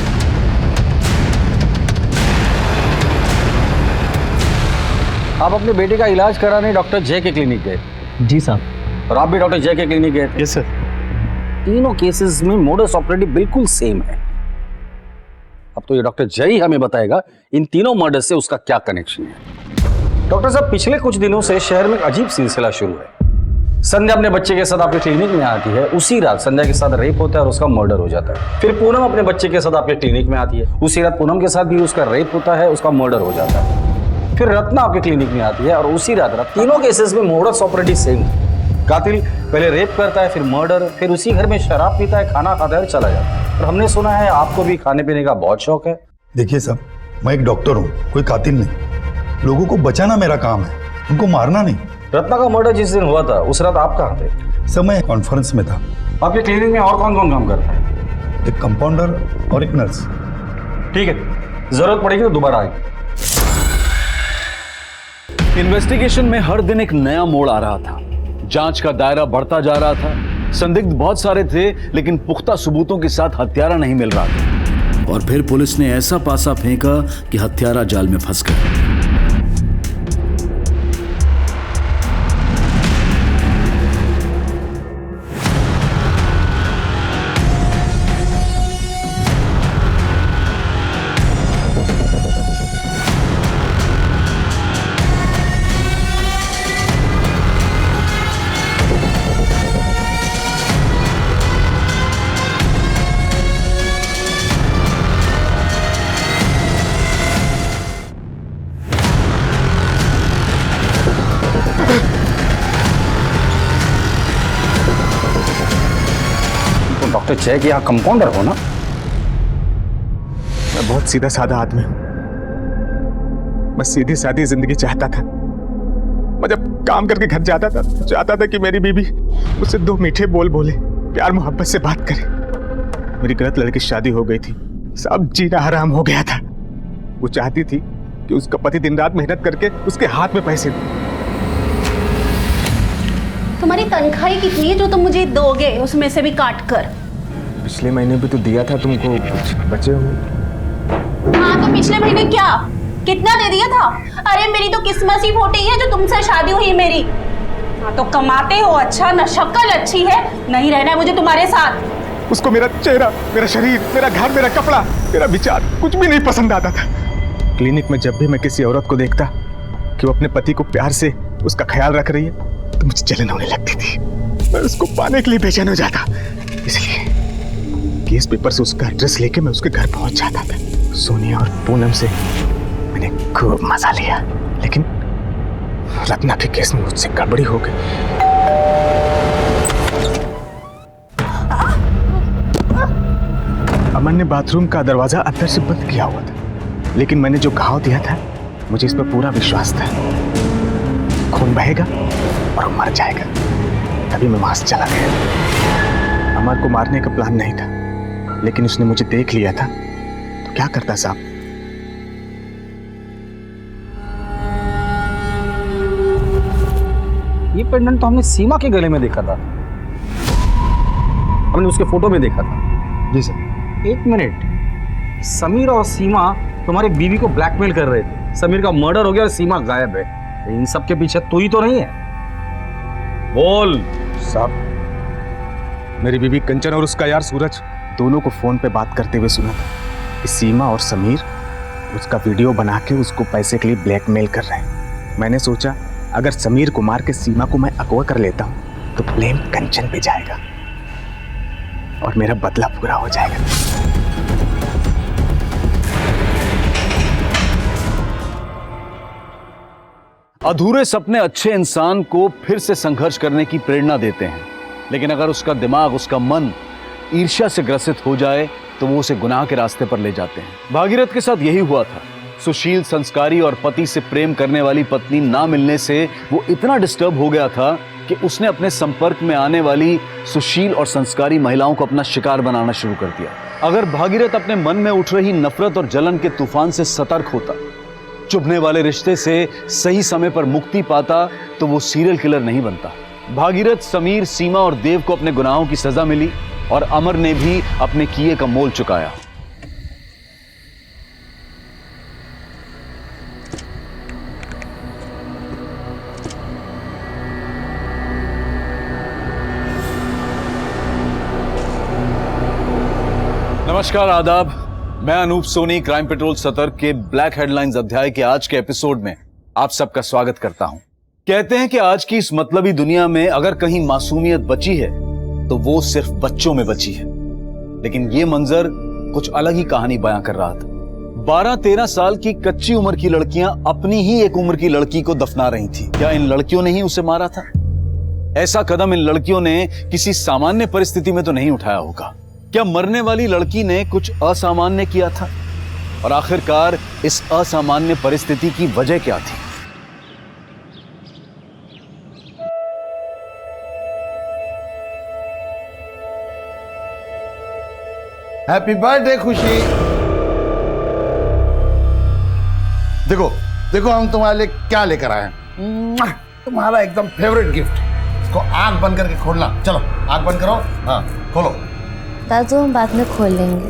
आप अपने बेटे का इलाज कराने डॉक्टर जय के क्लिनिक गए? जी साहब। और आप भी डॉक्टर जय के क्लिनिक गए? Yes sir. तीनों केसेस में मोडस ऑपरेंडी बिल्कुल सेम है। अब तो ये डॉक्टर जय ही हमें बताएगा इन तीनों मर्डर से उसका क्या कनेक्शन है। डॉक्टर साहब पिछले कुछ दिनों से शहर में एक अजीब सिलसिला शुरू है। संध्या अपने बच्चे के साथ आपके क्लिनिक में आती है, उसी रात संध्या के साथ रेप होता है और उसका मर्डर हो जाता है। फिर पूनम अपने बच्चे के साथ आपके क्लिनिक में आती है, उसी रात पूनम के साथ भी उसका रेप होता है, उसका मर्डर हो जाता है। फिर रत्ना आपके क्लिनिक में आती है और उसी रात तीनों केसेस में मोडस ऑपरेंडी सेम है। कातिल पहले रेप करता है, फिर मर्डर, फिर उसी घर में शराब पीता है, खाना खाता है और चला जाता है। और हमने सुना है आपको भी खाने पीने का बहुत शौक है। देखिए साहब, मैं एक डॉक्टर हूँ, कोई कातिल नहीं। लोगों को बचाना मेरा काम है, उनको मारना नहीं। रत्ना का मर्डर जिस दिन हुआ था उस रात आप कहाँ थे? सर मैं कॉन्फ्रेंस में था। आपके क्लिनिक में और कौन कौन काम करता है? एक कंपाउंडर और एक नर्स। ठीक है, जरूरत पड़ेगी तो दोबारा आएंगे। इन्वेस्टिगेशन में हर दिन एक नया मोड़ आ रहा था। जांच का दायरा बढ़ता जा रहा था। संदिग्ध बहुत सारे थे लेकिन पुख्ता सबूतों के साथ हत्यारा नहीं मिल रहा था। और फिर पुलिस ने ऐसा पासा फेंका कि हत्यारा जाल में फंस गया। डॉक्टर जय कि यहाँ कंपाउंडर हो ना? मैं बहुत सीधा साधा आदमी हूँ। मैं सीधी सादी जिंदगी चाहता था। मैं जब काम करके घर जाता था, चाहता था कि मेरी बीबी मुझसे 2 मीठे बोल बोले, प्यार मोहब्बत से बात करे। मेरी गलत लड़की की शादी हो गई थी, सब जीना हराम हो गया था। वो चाहती थी कि उसका पति दिन रात मेहनत करके उसके हाथ में पैसे दे। तुम्हारी तनख्वाह कितनी है जो तुम मुझे दोगे, उसमें से भी काट कर? पिछले महीने भी तो दिया था तुमको, कुछ बचे हो? हाँ तो पिछले महीने क्या कितना दे दिया था? अरे मेरी तो किस्मत ही फूटी है जो तुमसे शादी हुई मेरी। हाँ तो कमाते हो अच्छा, न शक्ल अच्छी है, नहीं रहना है मुझे तुम्हारे साथ। उसको मेरा चेहरा, मेरा शरीर, मेरा घर, मेरा कपड़ा, मेरा विचार कुछ भी नहीं पसंद आता था। क्लिनिक में जब भी मैं किसी औरत को देखता कि वो अपने पति को प्यार से उसका ख्याल रख रही है तो मुझे जलन होने लगती थी। मैं उसको पाने के लिए बेचैन हो जाता, इसलिए केस पेपर से उसका एड्रेस लेके मैं उसके घर पहुंच जाता था। सोनिया और पूनम से मैंने खूब मजा लिया, लेकिन रत्ना के केस में मुझसे गड़बड़ी हो गई। अमन ने बाथरूम का दरवाजा अंदर से बंद किया हुआ था, लेकिन मैंने जो घाव दिया था मुझे इस पर पूरा विश्वास था। खून बहेगा और वो मर जाएगा। तभी मैं वहां से चला गया। अमर को मारने का प्लान नहीं था, लेकिन उसने मुझे देख लिया था तो क्या करता साहब? ये पेंडेंट तो हमने सीमा के गले में देखा था, हमने उसके फोटो में देखा था। जी सर। 1 मिनट, समीर और सीमा तुम्हारी बीवी को ब्लैकमेल कर रहे थे। समीर का मर्डर हो गया और सीमा गायब है। इन सब के पीछे तू ही तो नहीं है? बोल साहब, मेरी बीवी कंचन और उसका यार सूरज दोनों को फोन पे बात करते हुए सुना था कि सीमा और समीर उसका वीडियो बना के उसको पैसे के लिए ब्लैकमेल कर रहे हैं। मैंने सोचा अगर समीर को मार के सीमा को मैं अगवा कर लेता हूं तो ब्लेम कंचन पे जाएगा और मेरा बदला पूरा हो जाएगा। अधूरे सपने अच्छे इंसान को फिर से संघर्ष करने की प्रेरणा देते हैं, लेकिन अगर उसका दिमाग, उसका मन ईर्ष्या से ग्रसित हो जाए तो वो उसे गुनाह के रास्ते पर ले जाते हैं। भागीरथ के साथ यही हुआ था। सुशील, संस्कारी और पति से प्रेम करने वाली पत्नी ना मिलने से वो इतना डिस्टर्ब हो गया था कि उसने अपने संपर्क में आने वाली सुशील और संस्कारी महिलाओं को अपना शिकार बनाना शुरू कर दिया। अगर भागीरथ अपने मन में उठ रही नफरत और जलन के तूफान से सतर्क होता, चुभने वाले रिश्ते से सही समय पर मुक्ति पाता, तो वो सीरियल किलर नहीं बनता। भागीरथ, समीर, सीमा और देव को अपने गुनाहों की सजा मिली और अमर ने भी अपने किए का मोल चुकाया। नमस्कार, आदाब। मैं अनूप सोनी क्राइम पेट्रोल सतर्क के ब्लैक हेडलाइंस अध्याय के आज के एपिसोड में आप सबका स्वागत करता हूं। कहते हैं कि आज की इस मतलबी दुनिया में अगर कहीं मासूमियत बची है तो वो सिर्फ बच्चों में बची है। लेकिन ये मंजर कुछ अलग ही कहानी बयां कर रहा था। 12-13 साल की कच्ची उम्र की लड़कियां अपनी ही एक उम्र की लड़की को दफना रही थी। क्या इन लड़कियों ने ही उसे मारा था? ऐसा कदम इन लड़कियों ने किसी सामान्य परिस्थिति में तो नहीं उठाया होगा। क्या मरने वाली लड़की ने कुछ असामान्य किया था? और आखिरकार इस असामान्य परिस्थिति की वजह क्या थी? हैप्पी बर्थडे खुशी। देखो देखो हम तुम्हारे लिए क्या लेकर आए हैं। तुम्हारा एकदम फेवरेट गिफ्ट। इसको आंख बंद करके खोलना। चलो आंख बंद करो। हाँ खोलो। दादू हम बाद में खोल लेंगे।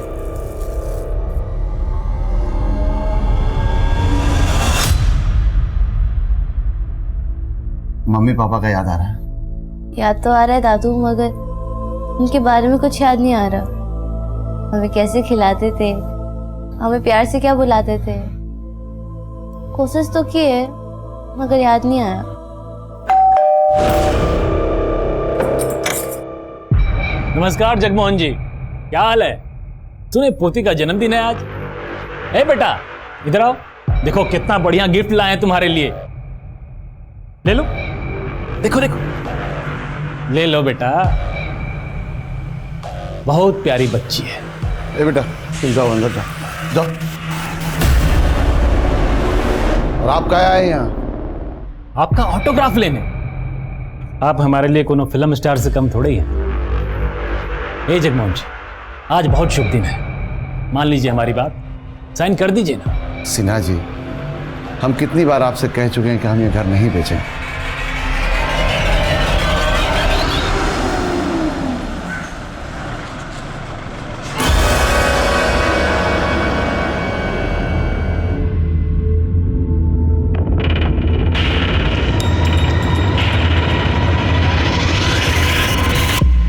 मम्मी पापा का याद आ रहा है? याद तो आ रहा है दादू, मगर उनके बारे में कुछ याद नहीं आ रहा। हमें कैसे खिलाते थे, हमें प्यार से क्या बुलाते थे। कोशिश तो की है मगर याद नहीं आया। नमस्कार जगमोहन जी, क्या हाल है? सुने पोती का जन्मदिन है आज। ए बेटा इधर आओ, देखो कितना बढ़िया गिफ्ट लाए हैं तुम्हारे लिए। ले लो, देखो देखो, ले लो बेटा। बहुत प्यारी बच्ची है। ए बेटा तुम जाओ अंदर जाओ जाओ। और आप क्या आए यहाँ? आपका ऑटोग्राफ लेने। आप हमारे लिए कोनो फिल्म स्टार से कम थोड़े ही हैं। ए जगमोहन जी, आज बहुत शुभ दिन है, मान लीजिए हमारी बात, साइन कर दीजिए ना। सिन्हा जी, हम कितनी बार आपसे कह चुके हैं कि हम ये घर नहीं बेचेंगे।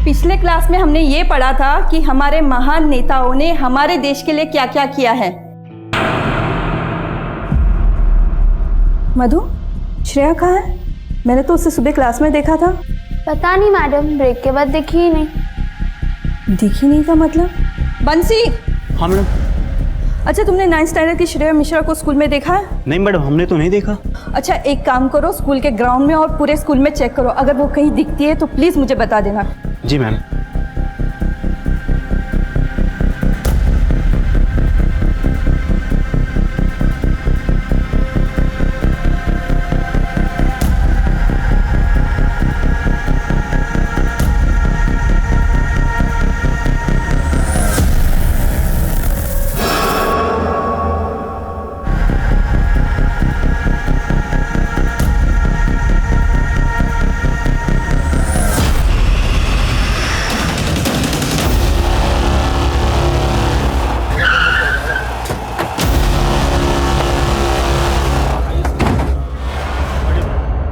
पिछले क्लास में हमने ये पढ़ा था कि हमारे महान नेताओं ने हमारे देश के लिए क्या क्या किया है। मधु, श्रेया कहाँ है? मैंने तो उसे सुबह क्लास में देखा था। पता नहीं मैडम, ब्रेक के बाद दिखी ही नहीं। दिखी नहीं का मतलब? बंसी। हाँ मैडम। अच्छा, तुमने 9th स्टैंडर्ड की श्रेया मिश्रा को स्कूल में देखा है? नहीं मैडम, हमने तो नहीं देखा। अच्छा, एक काम करो, स्कूल के ग्राउंड में और पूरे स्कूल में चेक करो, अगर वो कहीं दिखती है तो प्लीज मुझे बता देना। जी मैम।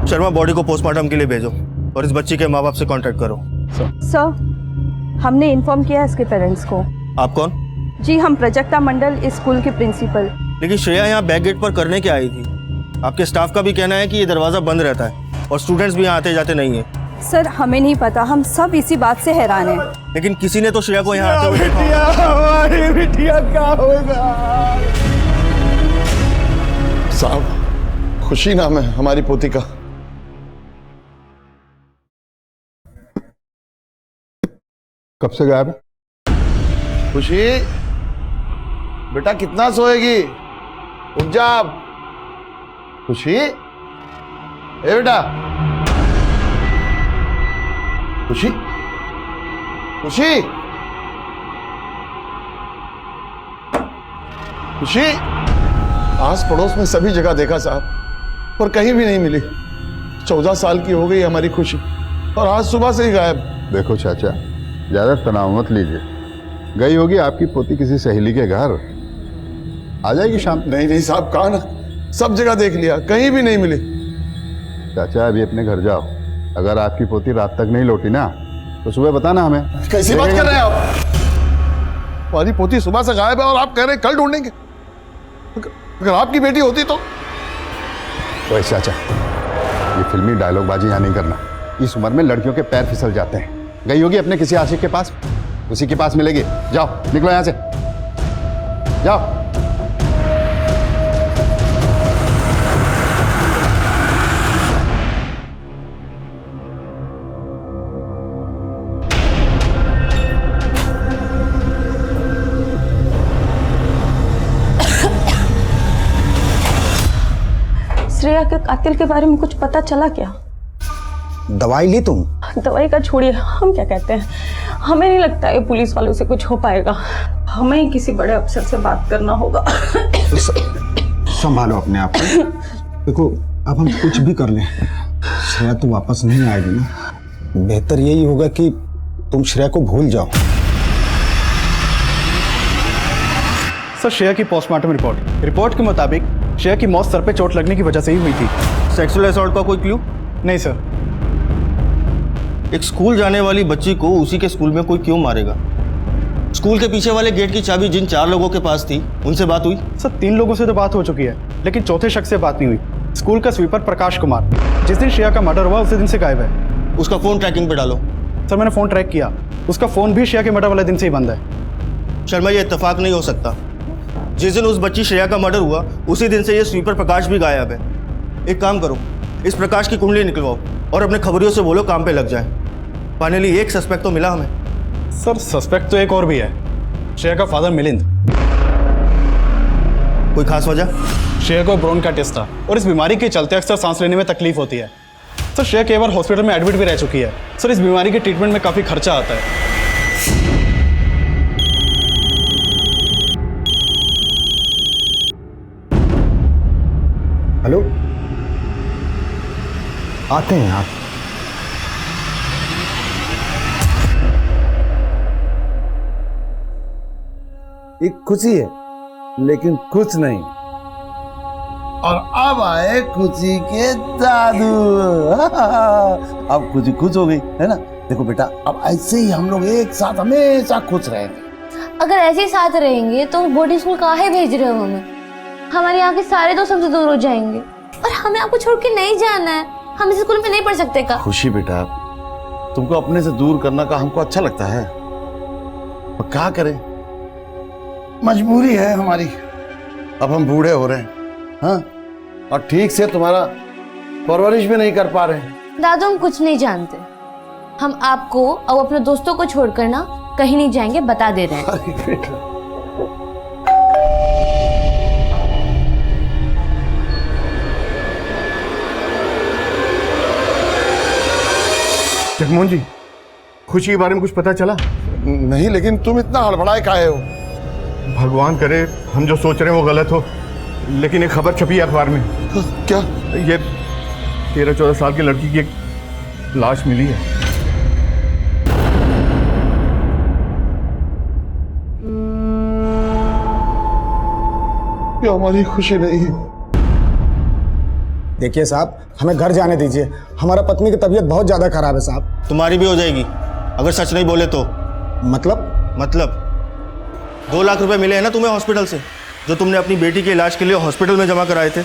शर्मा, बॉडी को पोस्टमार्टम के लिए भेजो और इस बच्ची के माँ बाप से कांटेक्ट करो। सर, हमने इन्फॉर्म किया है इसके पेरेंट्स को। आप कौन? जी, हम प्रजक्ता मंडल, इस स्कूल के प्रिंसिपल। लेकिन श्रेया यहाँ बैक गेट पर करने क्या आई थी? आपके स्टाफ का भी कहना है कि ये दरवाजा बंद रहता है और स्टूडेंट्स भी यहाँ आते जाते नहीं है। सर, हमें नहीं पता, हम सब इसी बात से हैरान हैं। लेकिन किसी ने तो श्रेया को यहाँ आते हुए देखा। हमारी बिटिया क्या होगा? साहब, खुशी नाम है हमारी पोती का। कब से गायब है? खुशी बेटा, कितना सोएगी? उठ जा। खुशी, ए बेटा, खुशी, खुशी, खुशी। आस पड़ोस में सभी जगह देखा साहब, और कहीं भी नहीं मिली। 14 साल की हो गई हमारी खुशी, और आज सुबह से ही गायब। देखो चाचा, ज्यादा तनाव मत लीजिए, गई होगी आपकी पोती किसी सहेली के घर, आ जाएगी शाम। नहीं नहीं साहब, कहा ना, सब जगह देख लिया, कहीं भी नहीं मिली। चाचा अभी अपने घर जाओ, अगर आपकी पोती रात तक नहीं लौटी ना तो सुबह बताना हमें। कैसी बात कर रहे हैं आप? हमारी पोती सुबह से गायब है और आप कह रहे हैं कल ढूंढेंगे? अगर आपकी बेटी होती तो। ओए चाचा, ये फिल्मी डायलॉग बाजी यहाँ नहीं करना। इस उम्र में लड़कियों के पैर फिसल जाते हैं। गई होगी अपने किसी आशिक के पास, उसी के पास मिलेगी। जाओ, निकलो यहाँ से, जाओ। श्रेया के कातिल के बारे में कुछ पता चला क्या? दवाई ली तुम? दवाई का छोड़िए, हम क्या कहते हैं, हमें नहीं लगता है पुलिस वालों से कुछ हो पाएगा। हमें ही किसी बड़े अफसर से बात करना होगा। संभालो अपने आप को। देखो, अब हम कुछ भी कर लें, श्रेया तो वापस नहीं आएगी ना। बेहतर यही होगा कि तुम श्रेया को भूल जाओ। सर, श्रेया की पोस्टमार्टम रिपोर्ट के मुताबिक श्रेया की मौत सर पे चोट लगने की वजह से ही हुई थी। सेक्सुअल असॉल्ट का कोई क्लू? नहीं सर। एक स्कूल जाने वाली बच्ची को उसी के स्कूल में कोई क्यों मारेगा? स्कूल के पीछे वाले गेट की चाबी जिन 4 लोगों के पास थी, उनसे बात हुई? सर, 3 लोगों से तो बात हो चुकी है, लेकिन चौथे शख्स से बात नहीं हुई। स्कूल का स्वीपर प्रकाश कुमार, जिस दिन श्रेया का मर्डर हुआ उसी दिन से गायब है। उसका फोन ट्रैकिंग पे डालो। सर, मैंने फोन ट्रैक किया, उसका फोन भी श्रेया के मर्डर वाले दिन से ही बंद है। शर्मा, ये इत्तेफाक नहीं हो सकता। जिस दिन उस बच्ची श्रेया का मर्डर हुआ उसी दिन से ये स्वीपर प्रकाश भी गायब है। एक काम करो, इस प्रकाश की कुंडली निकलवाओ और अपने खबरियों से बोलो काम पे लग जाए। फाइनली एक सस्पेक्ट तो मिला हमें। सर सस्पेक्ट तो एक और भी है, श्रेया का फादर मिलिंद। कोई खास वजह? श्रेया को ब्रोन का टेस्ट था और इस बीमारी के चलते अक्सर सांस लेने में तकलीफ होती है। सर श्रेया कई बार हॉस्पिटल में एडमिट भी रह चुकी है। सर इस बीमारी के ट्रीटमेंट में काफी खर्चा आता है। हेलो, आते हैं आप। एक खुशी है लेकिन कुछ नहीं। और अब आए खुशी के जादू। अब खुशी खुश हो गई है ना। देखो बेटा, अब ऐसे ही हम लोग एक साथ हमेशा खुश रहेंगे। अगर ऐसे ही साथ रहेंगे तो बोर्डिंग स्कूल काहे भेज रहे हो हमें? हमारे यहाँ के सारे दोस्त हमसे दूर हो जाएंगे और हमें आपको छोड़ के नहीं जाना है। हम इस स्कूल में नहीं पढ़ सकते का? खुशी बेटा, तुमको अपने से दूर करना का हमको अच्छा लगता है, पर क्या करें, मजबूरी है हमारी। अब हम बूढ़े हो रहे हैं, हाँ, और ठीक से तुम्हारा परवरिश भी नहीं कर पा रहे हैं। दादू हम कुछ नहीं जानते। हम आपको और अपने दोस्तों को छोड़कर ना कहीं नहीं जाएंगे, बता दे रहे हैं। अरे बेटा, जगमोहन जी, खुशी के बारे में कुछ पता चला? नहीं, लेकिन तुम इतना हड़बड़ाए काहे हो? भगवान करे हम जो सोच रहे हैं वो गलत हो, लेकिन एक खबर छपी है अखबार में। क्या? ये 13-14 साल की लड़की की एक लाश मिली है। ये हमारी खुशी नहीं है। देखिए साहब, हमें घर जाने दीजिए। हमारा पत्नी की तबीयत बहुत ज्यादा खराब है साहब। तुम्हारी भी हो जाएगी अगर सच नहीं बोले तो। मतलब 2 लाख रुपए मिले हैं ना तुम्हें हॉस्पिटल से, जो तुमने अपनी बेटी के इलाज के लिए हॉस्पिटल में जमा कराए थे।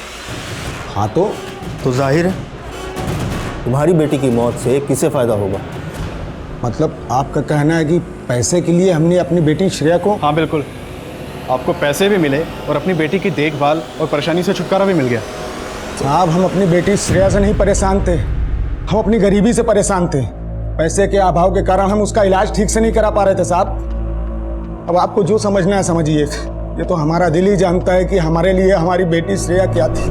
हाँ तो जाहिर है तुम्हारी बेटी की मौत से किसे फायदा होगा? मतलब आपका कहना है कि पैसे के लिए हमने अपनी बेटी श्रेया को? हाँ बिल्कुल, आपको पैसे भी मिले और अपनी बेटी की देखभाल और परेशानी से छुटकारा भी मिल गया। साहब, हम अपनी बेटी श्रेया से नहीं परेशान थे, हम अपनी गरीबी से परेशान थे। पैसे के अभाव के कारण हम उसका इलाज ठीक से नहीं करा पा रहे थे साहब। अब आपको जो समझना है समझिए। ये तो हमारा दिल ही जानता है कि हमारे लिए हमारी बेटी श्रेया क्या थी।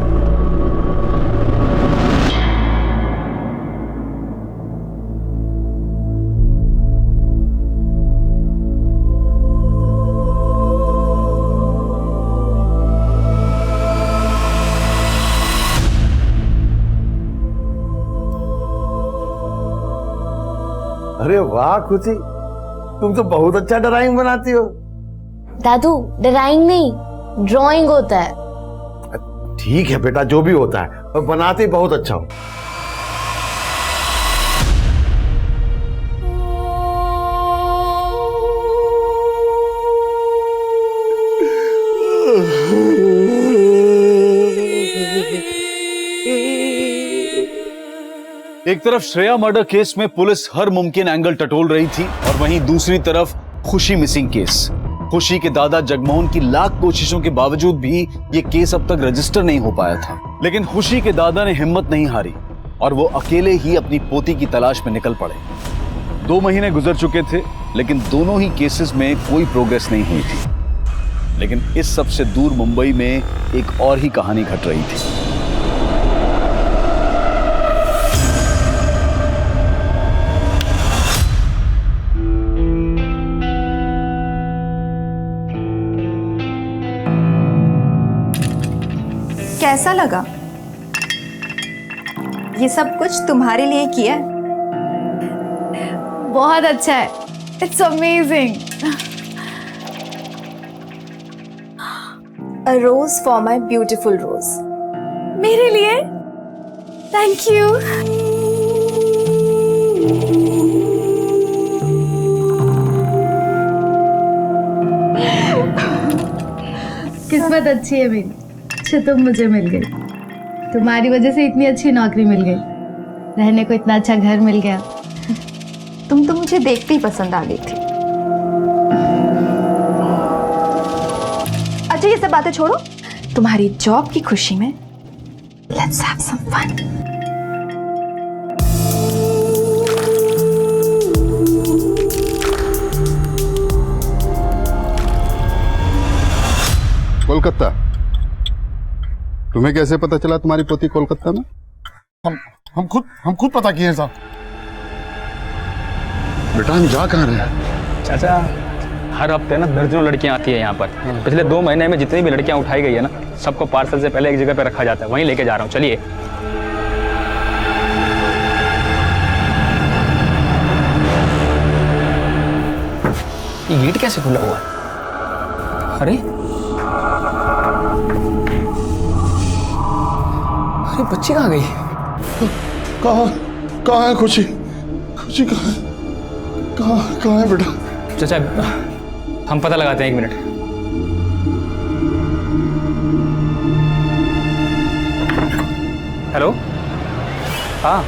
अरे वाह खुशी, तुम तो बहुत अच्छा ड्राइंग बनाती हो। दादू, ड्राइंग नहीं, ड्राइंग होता है। ठीक है बेटा, जो भी होता है, पर बनाते बहुत अच्छा हो। एक तरफ श्रेया मर्डर केस में पुलिस हर मुमकिन एंगल टटोल रही थी और वहीं दूसरी तरफ खुशी मिसिंग केस। खुशी के दादा जगमोहन की लाख कोशिशों के बावजूद भी ये केस अब तक रजिस्टर नहीं हो पाया था। लेकिन खुशी के दादा ने हिम्मत नहीं हारी और वो अकेले ही अपनी पोती की तलाश में निकल पड़े। 2 महीने गुजर चुके थे, लेकिन दोनों ही केसेस में कोई प्रोग्रेस नहीं हुई थी। लेकिन इस सबसे दूर मुंबई में एक और ही कहानी घट रही थी। कैसा लगा? ये सब कुछ तुम्हारे लिए किया है। बहुत अच्छा है, it's amazing. A rose for my beautiful rose. मेरे लिए? Thank you. किस्मत अच्छी है मेरी, अच्छे तुम मुझे मिल गई। तुम्हारी वजह से इतनी अच्छी नौकरी मिल गई, रहने को इतना अच्छा घर मिल गया। तुम तो मुझे देखते ही पसंद आ गई थी। अच्छा ये सब बातें छोड़ो, तुम्हारी जॉब की खुशी में let's have some fun. Kolkata. तुम्हें कैसे पता चला तुम्हारी पोती कोलकाता में? हम खुद पता किए साहब। बेटा हम जा कहाँ रहे? चाचा हर हफ्ते ना दर्जनों लड़कियां आती है यहाँ पर। पिछले 2 महीने में जितनी भी लड़कियां उठाई गई है ना, सबको पार्सल से पहले एक जगह पे रखा जाता है, वहीं लेके जा रहा हूँ। चलिए। ये गेट कैसे खुला हुआ है? अरे अरे बच्ची कहाँ गई? कहाँ है खुशी? खुशी कहाँ है बेटा? चाचा हम पता लगाते हैं, 1 मिनट। हेलो। हाँ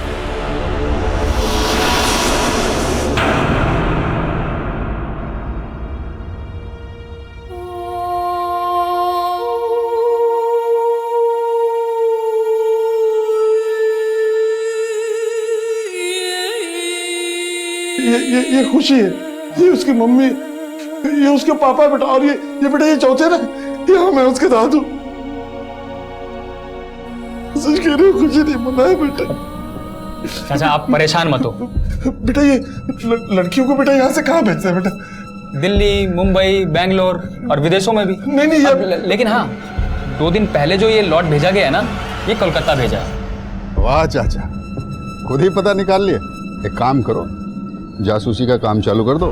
ये खुशी है, ये उसकी मम्मी, ये उसके पापा बेटा, और ये बेटा ये चौथे ना, ये मैं उसके दादू। सच कह रही हूँ, खुशी नहीं मना है बेटा। चाचा आप परेशान मत हो। बेटा ये लड़कियों को बेटा यहाँ से कहाँ भेजते हैं बेटा? दिल्ली, मुंबई, बैंगलोर और विदेशों में भी। नहीं लेकिन हाँ, 2 दिन पहले जो ये लॉट भेजा गया है ना, ये कोलकाता भेजा है। वाह चाचा, खुद ही पता निकाल लिए। एक काम करो, जासूसी का काम चालू कर दो,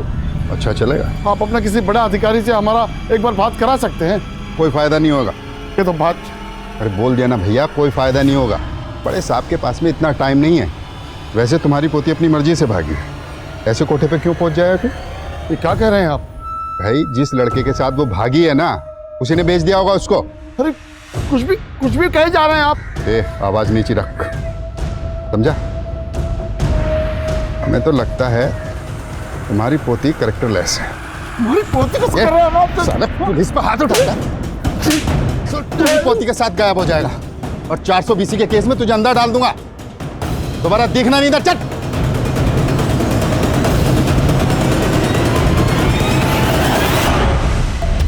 अच्छा चलेगा। आप अपना किसी बड़े अधिकारी से हमारा एक बार बात करा सकते हैं। कोई फायदा नहीं होगा। ये तो बात, अरे बोल दिया ना भैया, कोई फायदा नहीं होगा। बड़े साहब के पास में इतना टाइम नहीं है। वैसे तुम्हारी पोती अपनी मर्जी से भागी, ऐसे कोठे पे क्यों पहुंच जाएगा? ये क्या कह रहे हैं आप? भाई जिस लड़के के साथ वो भागी है ना, उसी ने बेच दिया होगा उसको। अरे कुछ भी कहे जा रहे हैं आप। आवाज नीचे रख, समझा? हमें तो लगता है तुम्हारी पोती कैरेक्टरलेस है। हमारी पोती को कर रहे हैं आप? साला पुलिस पर हाथ उठाएगा तो तुम्हारी पोती के साथ गायब हो जाएगा और 420 के केस में तुझे अंदर डाल दूंगा। दोबारा दिखना नहीं था। चट।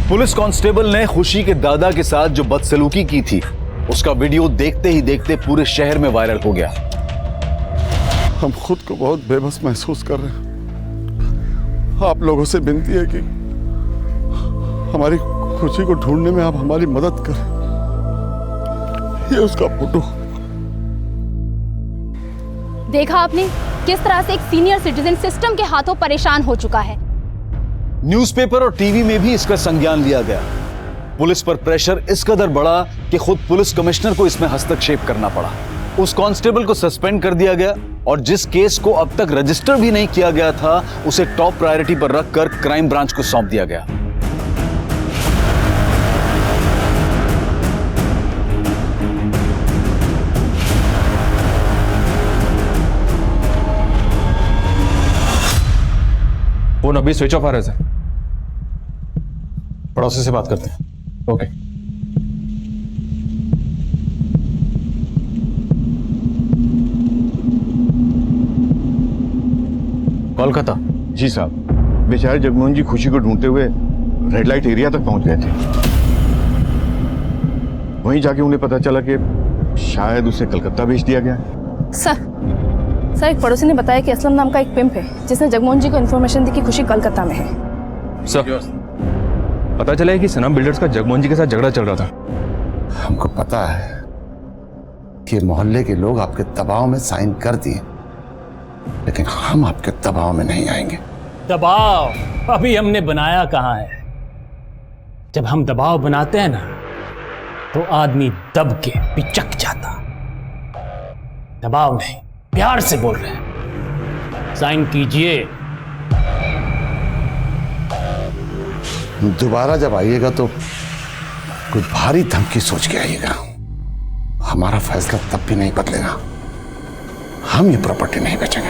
पुलिस कांस्टेबल ने खुशी के दादा के साथ जो बदसलूकी की थी, उसका वीडियो देखते ही देखते पूरे शहर में वायरल हो गया। हम खुद को बहुत बेबस महसूस कर रहे हैं। आप लोगों से विनती है कि हमारी खुशी को ढूंढने में आप हमारी मदद करें। ये उसका फोटो। देखा आपने किस तरह से एक सीनियर सिटीजन सिस्टम के हाथों परेशान हो चुका है। न्यूज़पेपर और टीवी में भी इसका संज्ञान लिया गया। पुलिस पर प्रेशर इस कदर बढ़ा कि खुद पुलिस कमिश्नर को इसमें हस्तक्षेप करना पड़ा। उस कांस्टेबल को सस्पेंड कर दिया गया और जिस केस को अब तक रजिस्टर भी नहीं किया गया था, उसे टॉप प्रायोरिटी पर रखकर क्राइम ब्रांच को सौंप दिया गया। फोन अभी स्विच ऑफ आ रहा है सर। पड़ोसी से बात करते हैं। ओके। कोलकाता। जी साहब, बेचारे जगमोहन जी खुशी को ढूंढते हुए रेड लाइट एरिया तक पहुंच गए थे। वहीं जाके उन्हें पता चला कि शायद उसे कलकत्ता भेज दिया गया है। सर एक पड़ोसी ने बताया कि असलम नाम का एक पिंप है जिसने जगमोहन जी को इन्फॉर्मेशन दी कि खुशी कलकत्ता में है। सर पता चला है कि सनम बिल्डर्स का जगमोहन जी के साथ झगड़ा चल रहा था। हमको पता है कि मोहल्ले के लोग आपके दबाव में साइन कर दिए, लेकिन हम आपके दबाव में नहीं आएंगे। दबाव अभी हमने बनाया कहाँ है। जब हम दबाव बनाते हैं ना, तो आदमी दब के पिचक जाता। दबाव नहीं, प्यार से बोल रहे हैं। साइन कीजिए। दोबारा जब आइएगा तो कोई भारी धमकी सोच के आइएगा। हमारा फैसला तब भी नहीं बदलेगा। हम ये प्रॉपर्टी नहीं बेचेंगे।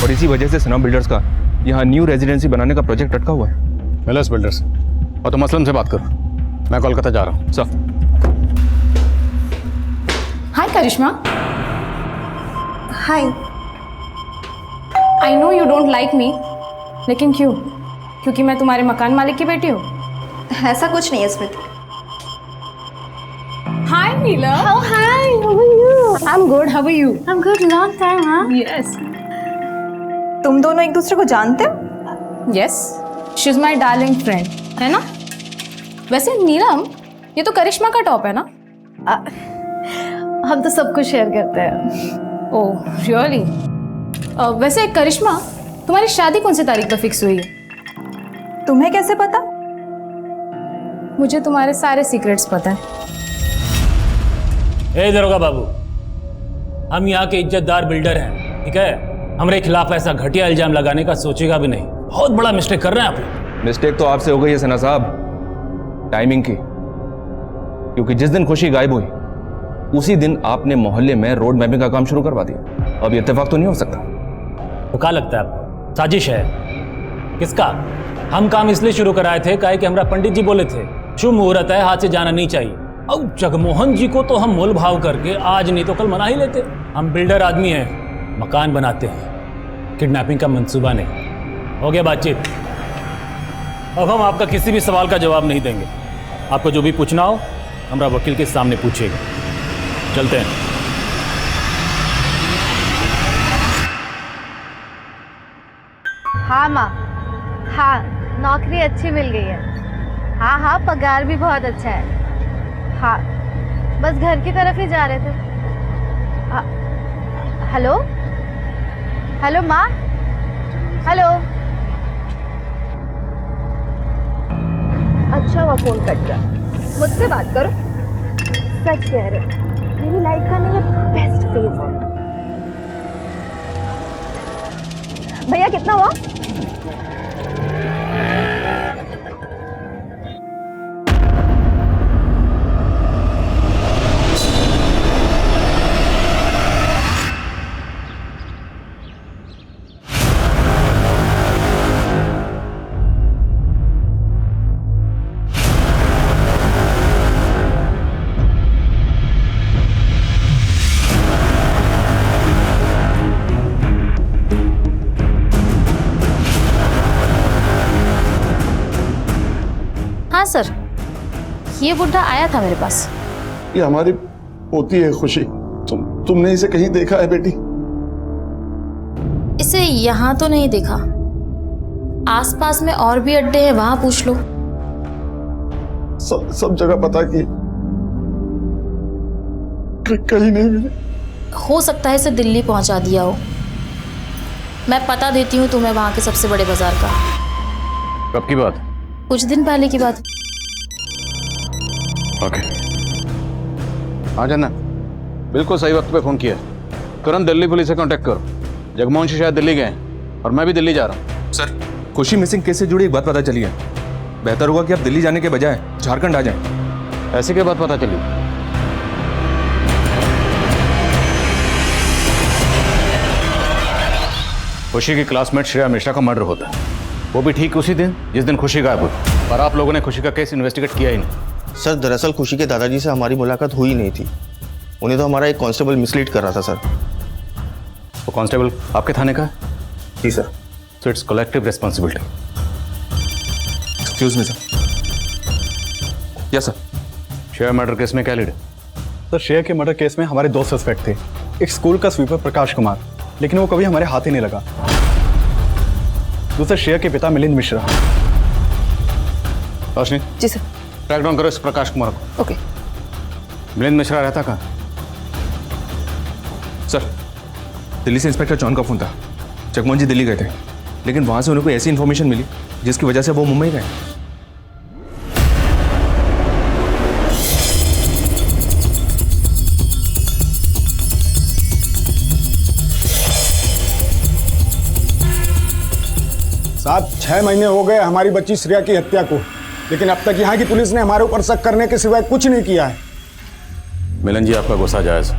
और इसी वजह से सनम बिल्डर्स का यहाँ न्यू रेजिडेंसी बनाने का प्रोजेक्ट अटका हुआ है। LS builders. और तुम असलम से बात करो, मैं कोलकाता जा रहा हूँ। Sir. Hi Karishma. Hi. I know you don't like me, लेकिन क्यों? क्योंकि मैं तुम्हारे मकान मालिक की बेटी हूँ? ऐसा कुछ नहीं है स्मृति। हाय नीला। Oh hi, how are you? I'm good. How are you? I'm good. Long time, huh? Yes. तुम दोनों एक दूसरे को जानते हो? Yes. She's my darling friend. है ना? वैसे नीलम, ये तो करिश्मा का टॉप है ना? हम तो सब कुछ शेयर करते हैं। ओह, रियली? वैसे करिश्मा, तुम्हारी शादी कौन सी तारीख पर फिक्स हुई है? तुम्हें कैसे पता? मुझे तुम्हारे सारे सीक्रेट्स पता है। ए दरोगा बाबू, हम यहाँ के इज्जतदार बिल्डर हैं, ठीक है? हमारे खिलाफ ऐसा घटिया इल्जाम लगाने का सोचेगा भी नहीं। बहुत बड़ा मिस्टेक कर रहे हैं आप। मिस्टेक तो आपसे हो गई है सना साहब, टाइमिंग की। क्योंकि जिस दिन खुशी गायब हुई उसी दिन आपने मोहल्ले में रोड मैपिंग का काम शुरू करवा दिया। अब ये इत्तेफाक तो नहीं हो सकता। तो क्या लगता है आपको साजिश है? किसका? हम काम इसलिए शुरू कराए थे काहे कि हमारा पंडित जी बोले थे शुभ मुहूर्त है, हाथ से जाना नहीं चाहिए। अब जगमोहन जी को तो हम मोल भाव करके आज नहीं तो कल मना ही लेते। हम बिल्डर आदमी हैं, मकान बनाते हैं, किडनैपिंग का मंसूबा नहीं। हो गया बातचीत। अब हम आपका किसी भी सवाल का जवाब नहीं देंगे। आपको जो भी पूछना हो हमारा वकील के सामने पूछिएगा। चलते हैं। हाँ माँ, हाँ नौकरी अच्छी मिल गई है। हाँ हाँ पगार भी बहुत अच्छा है। हाँ बस घर की तरफ ही जा रहे थे। हेलो हेलो माँ, हेलो। अच्छा हुआ फोन कट गया। मुझसे बात करो। सच कह रहे हो, मेरी लाइफ का नहीं बेस्ट फेज है। भैया कितना हुआ? हाँ सर, ये बुढ़ा आया था मेरे पास। ये हमारी पोती है खुशी। तुमने इसे कहीं देखा है बेटी? इसे यहाँ तो नहीं देखा, आसपास में और भी अड्डे हैं, वहां पूछ लो। सब जगह पता की, कहीं नहीं मिले। हो सकता है इसे दिल्ली पहुंचा दिया हो। मैं पता देती हूँ तुम्हें वहां के सबसे बड़े बाजार का। कब की बात? कुछ दिन पहले की बात। ओके। हाँ जाना, बिल्कुल सही वक्त पे फोन किया। तुरंत दिल्ली पुलिस से कांटेक्ट करो। जगमोहन जी शायद दिल्ली गए हैं और मैं भी दिल्ली जा रहा हूँ। सर, खुशी मिसिंग केस से जुड़ी एक बात पता चली है। बेहतर होगा कि आप दिल्ली जाने के बजाय झारखंड आ जाएं। ऐसी क्या बात पता चली? खुशी की क्लासमेट श्रेया मिश्रा का मर्डर होता है, वो भी ठीक उसी दिन जिस दिन खुशी गायब हुई। पर आप लोगों ने खुशी का केस इन्वेस्टिगेट किया ही नहीं। सर दरअसल खुशी के दादाजी से हमारी मुलाकात हुई नहीं थी। उन्हें तो हमारा एक कांस्टेबल मिसलीड कर रहा था सर। वो कांस्टेबल आपके थाने का है? जी sir. So it's collective responsibility. Excuse me sir. Yes sir. Shreya murder case में क्या लीड है? सर श्रेया के मर्डर केस में हमारे दो सस्पेक्ट थे। एक स्कूल का स्वीपर प्रकाश कुमार, लेकिन वो कभी हमारे हाथ ही नहीं लगा। दूसरा श्रेया के पिता मिलिंद मिश्रा। रोशनी जी सर। ट्रैक डाउन करो इस प्रकाश कुमार को। ओके। मिलिंद मिश्रा रहता कहाँ? सर, दिल्ली से इंस्पेक्टर चौहान का फोन था। जगमोहन जी दिल्ली गए थे, लेकिन वहां से उन्हें कोई ऐसी इन्फॉर्मेशन मिली जिसकी वजह से वो मुंबई गए। साहब 6 महीने हो गए हमारी बच्ची श्रेया की हत्या को, लेकिन अब तक यहाँ की पुलिस ने हमारे ऊपर शक करने के सिवाय कुछ नहीं किया है। मिलन जी, आपका गुस्सा जायज है।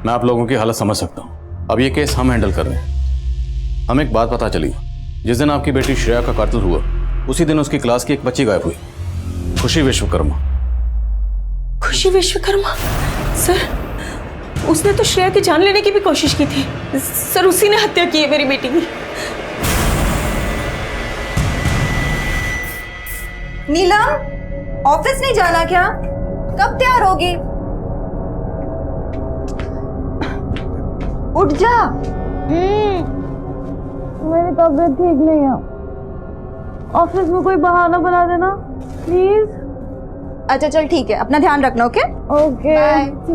मैं आप लोगों की हालत समझ सकता हूँ। अब ये केस हम हैंडल कर रहे हैं। हमें एक बात पता चली, जिस दिन आपकी बेटी श्रेया का कातिल हुआ उसी दिन उसकी क्लास की एक बच्ची गायब हुई, खुशी विश्वकर्मा। खुशी विश्वकर्मा? सर उसने तो श्रेया की जान लेने की भी कोशिश की थी। सर उसी ने हत्या की है मेरी बेटी की। नीलम, ऑफिस नहीं जाना क्या? कब तैयार होगी? उठ जा। मेरी तबीयत ठीक नहीं है, ऑफिस में कोई बहाना बना देना प्लीज। अच्छा चल ठीक है, अपना ध्यान रखना। Okay okay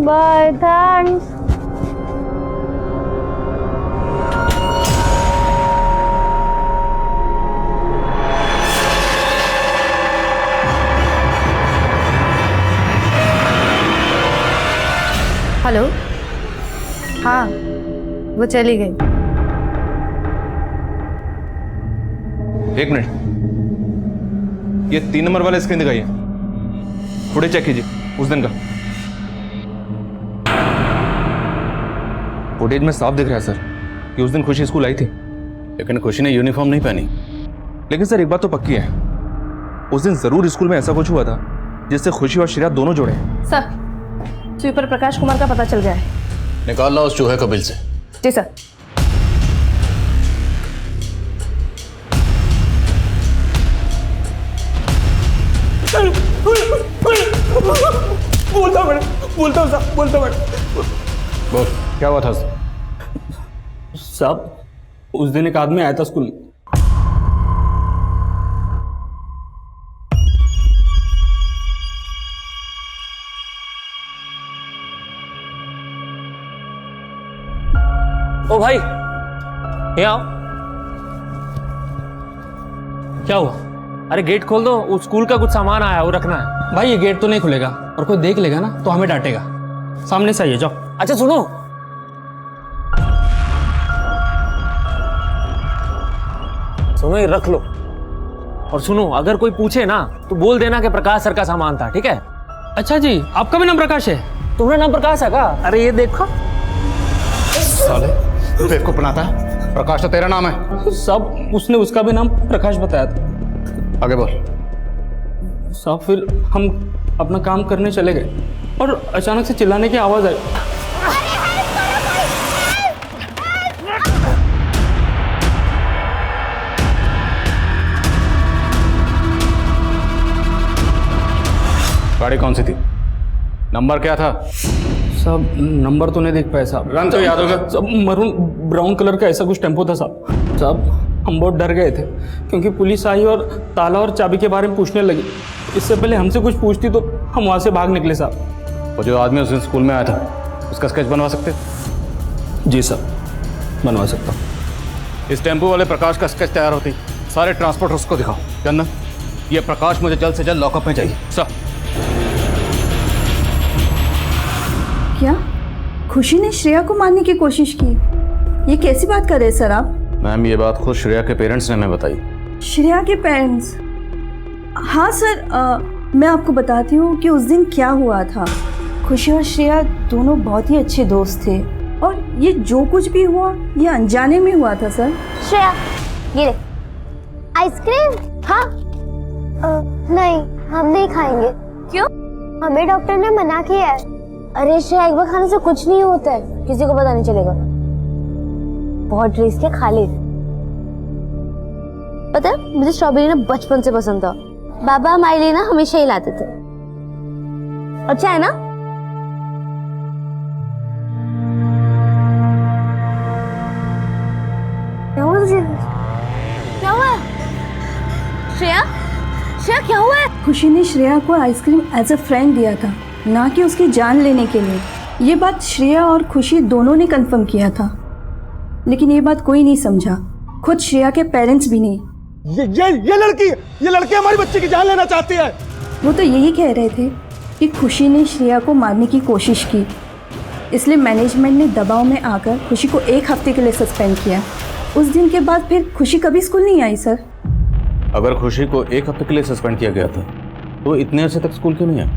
bye, thanks. Hello, हाँ वो चली गई। एक मिनट, ये 3 नंबर वाला स्क्रीन दिखाइए, फुटेज चेक कीजिए उस दिन का। फुटेज में साफ दिख रहा है सर कि उस दिन खुशी स्कूल आई थी, लेकिन खुशी ने यूनिफॉर्म नहीं पहनी। लेकिन सर एक बात तो पक्की है, उस दिन जरूर स्कूल में ऐसा कुछ हुआ था जिससे खुशी और श्रेया दोनों जुड़े। सर, स्वीपर प्रकाश कुमार का पता चल गया है। निकाल ला उस चूहे को बिल से। जी सर। बोलता हूँ साहब, बोलता हूँ। बोल, क्या हुआ था? साहब, उस दिन एक आदमी आया था स्कूल में। ओ भाई, यहाँ आओ। क्या हुआ? अरे गेट खोल दो, उस स्कूल का कुछ सामान आया, वो रखना है। भाई ये गेट तो नहीं खुलेगा, और कोई देख लेगा ना तो हमें डांटेगा। सामने से आइए, जाओ। अच्छा सुनो, सुनो ये रख लो, और सुनो अगर कोई पूछे ना तो बोल देना कि प्रकाश सर का सामान था, ठीक है? अच्छा जी, आपका भी नाम प्रकाश है? तुम्हारा नाम प्रकाश है क्या? अरे ये देखो। साले, तू बेवकूफ बनाता है। प्रकाश तो तेरा नाम है। साहब, उसने उसका भी नाम प्रकाश बताया था। आगे बोल। साहब, फिर हम अपना काम करने चले गए और अचानक से चिल्लाने की आवाज आई। गाड़ी कौन सी थी? नंबर क्या था? साहब, नंबर तो नहीं देख पाए साहब। रंग तो याद होगा? साहब, मरून ब्राउन कलर का ऐसा कुछ टेम्पो था साहब। साहब, हम बहुत डर गए थे क्योंकि पुलिस आई और ताला और चाबी के बारे में पूछने लगी। इससे पहले हमसे कुछ पूछती तो हम वहाँ से भाग निकले साहब। वो जो आदमी उस दिन स्कूल में आया था, उसका स्केच बनवा सकते? जी साहब, बनवा सकता हूँ। इस टेम्पो वाले प्रकाश का स्केच तैयार होती सारे ट्रांसपोर्टर्स को दिखाओ। चंदन, ये प्रकाश मुझे जल्द से जल्द लॉकअप में चाहिए। सर। क्या खुशी ने श्रेया को मारने की कोशिश की? ये कैसी बात कर रहे हैं सर आप? मैम, ये बात खुद श्रेया के पेरेंट्स ने हमें बताई। श्रेया के पेरेंट्स? हाँ सर, मैं आपको बताती हूँ कि उस दिन क्या हुआ था। खुशी और श्रेया दोनों बहुत ही अच्छे दोस्त थे और ये जो कुछ भी हुआ ये अनजाने में हुआ था सर। श्रेया, ये ले आइसक्रीम। हाँ नहीं, हम नहीं खाएंगे। क्यों? हमें डॉक्टर ने मना किया है। अरे श्रेया, एक बार खाने से कुछ नहीं होता है, किसी को पता नहीं चलेगा। बहुत टेस्ट है, खा ले। पता है, मुझे स्ट्रॉबेरी ना बचपन से पसंद था। बाबा हमारे लिए ना हमेशा ही लाते थे। अच्छा है ना? क्या हुआ तुझे? क्या हुआ? श्रेया, श्रेया क्या हुआ है? खुशी ने श्रेया को आइसक्रीम एज अ फ्रेंड दिया था, ना कि उसकी जान लेने के लिए। ये बात श्रेया और खुशी दोनों ने कंफर्म किया था, लेकिन ये बात कोई नहीं समझा, खुद श्रेया के पेरेंट्स भी नहीं। ये लड़की हमारी बच्ची की जान लेना चाहती है। वो तो यही कह रहे थे कि खुशी ने श्रेया को मारने की कोशिश की, इसलिए मैनेजमेंट ने दबाव में आकर खुशी को 1 हफ्ते के लिए सस्पेंड किया। उस दिन के बाद फिर खुशी कभी स्कूल नहीं आई सर। अगर खुशी को 1 हफ्ते के लिए सस्पेंड किया गया था तो इतने अर्से तक स्कूल क्यों नहीं आया?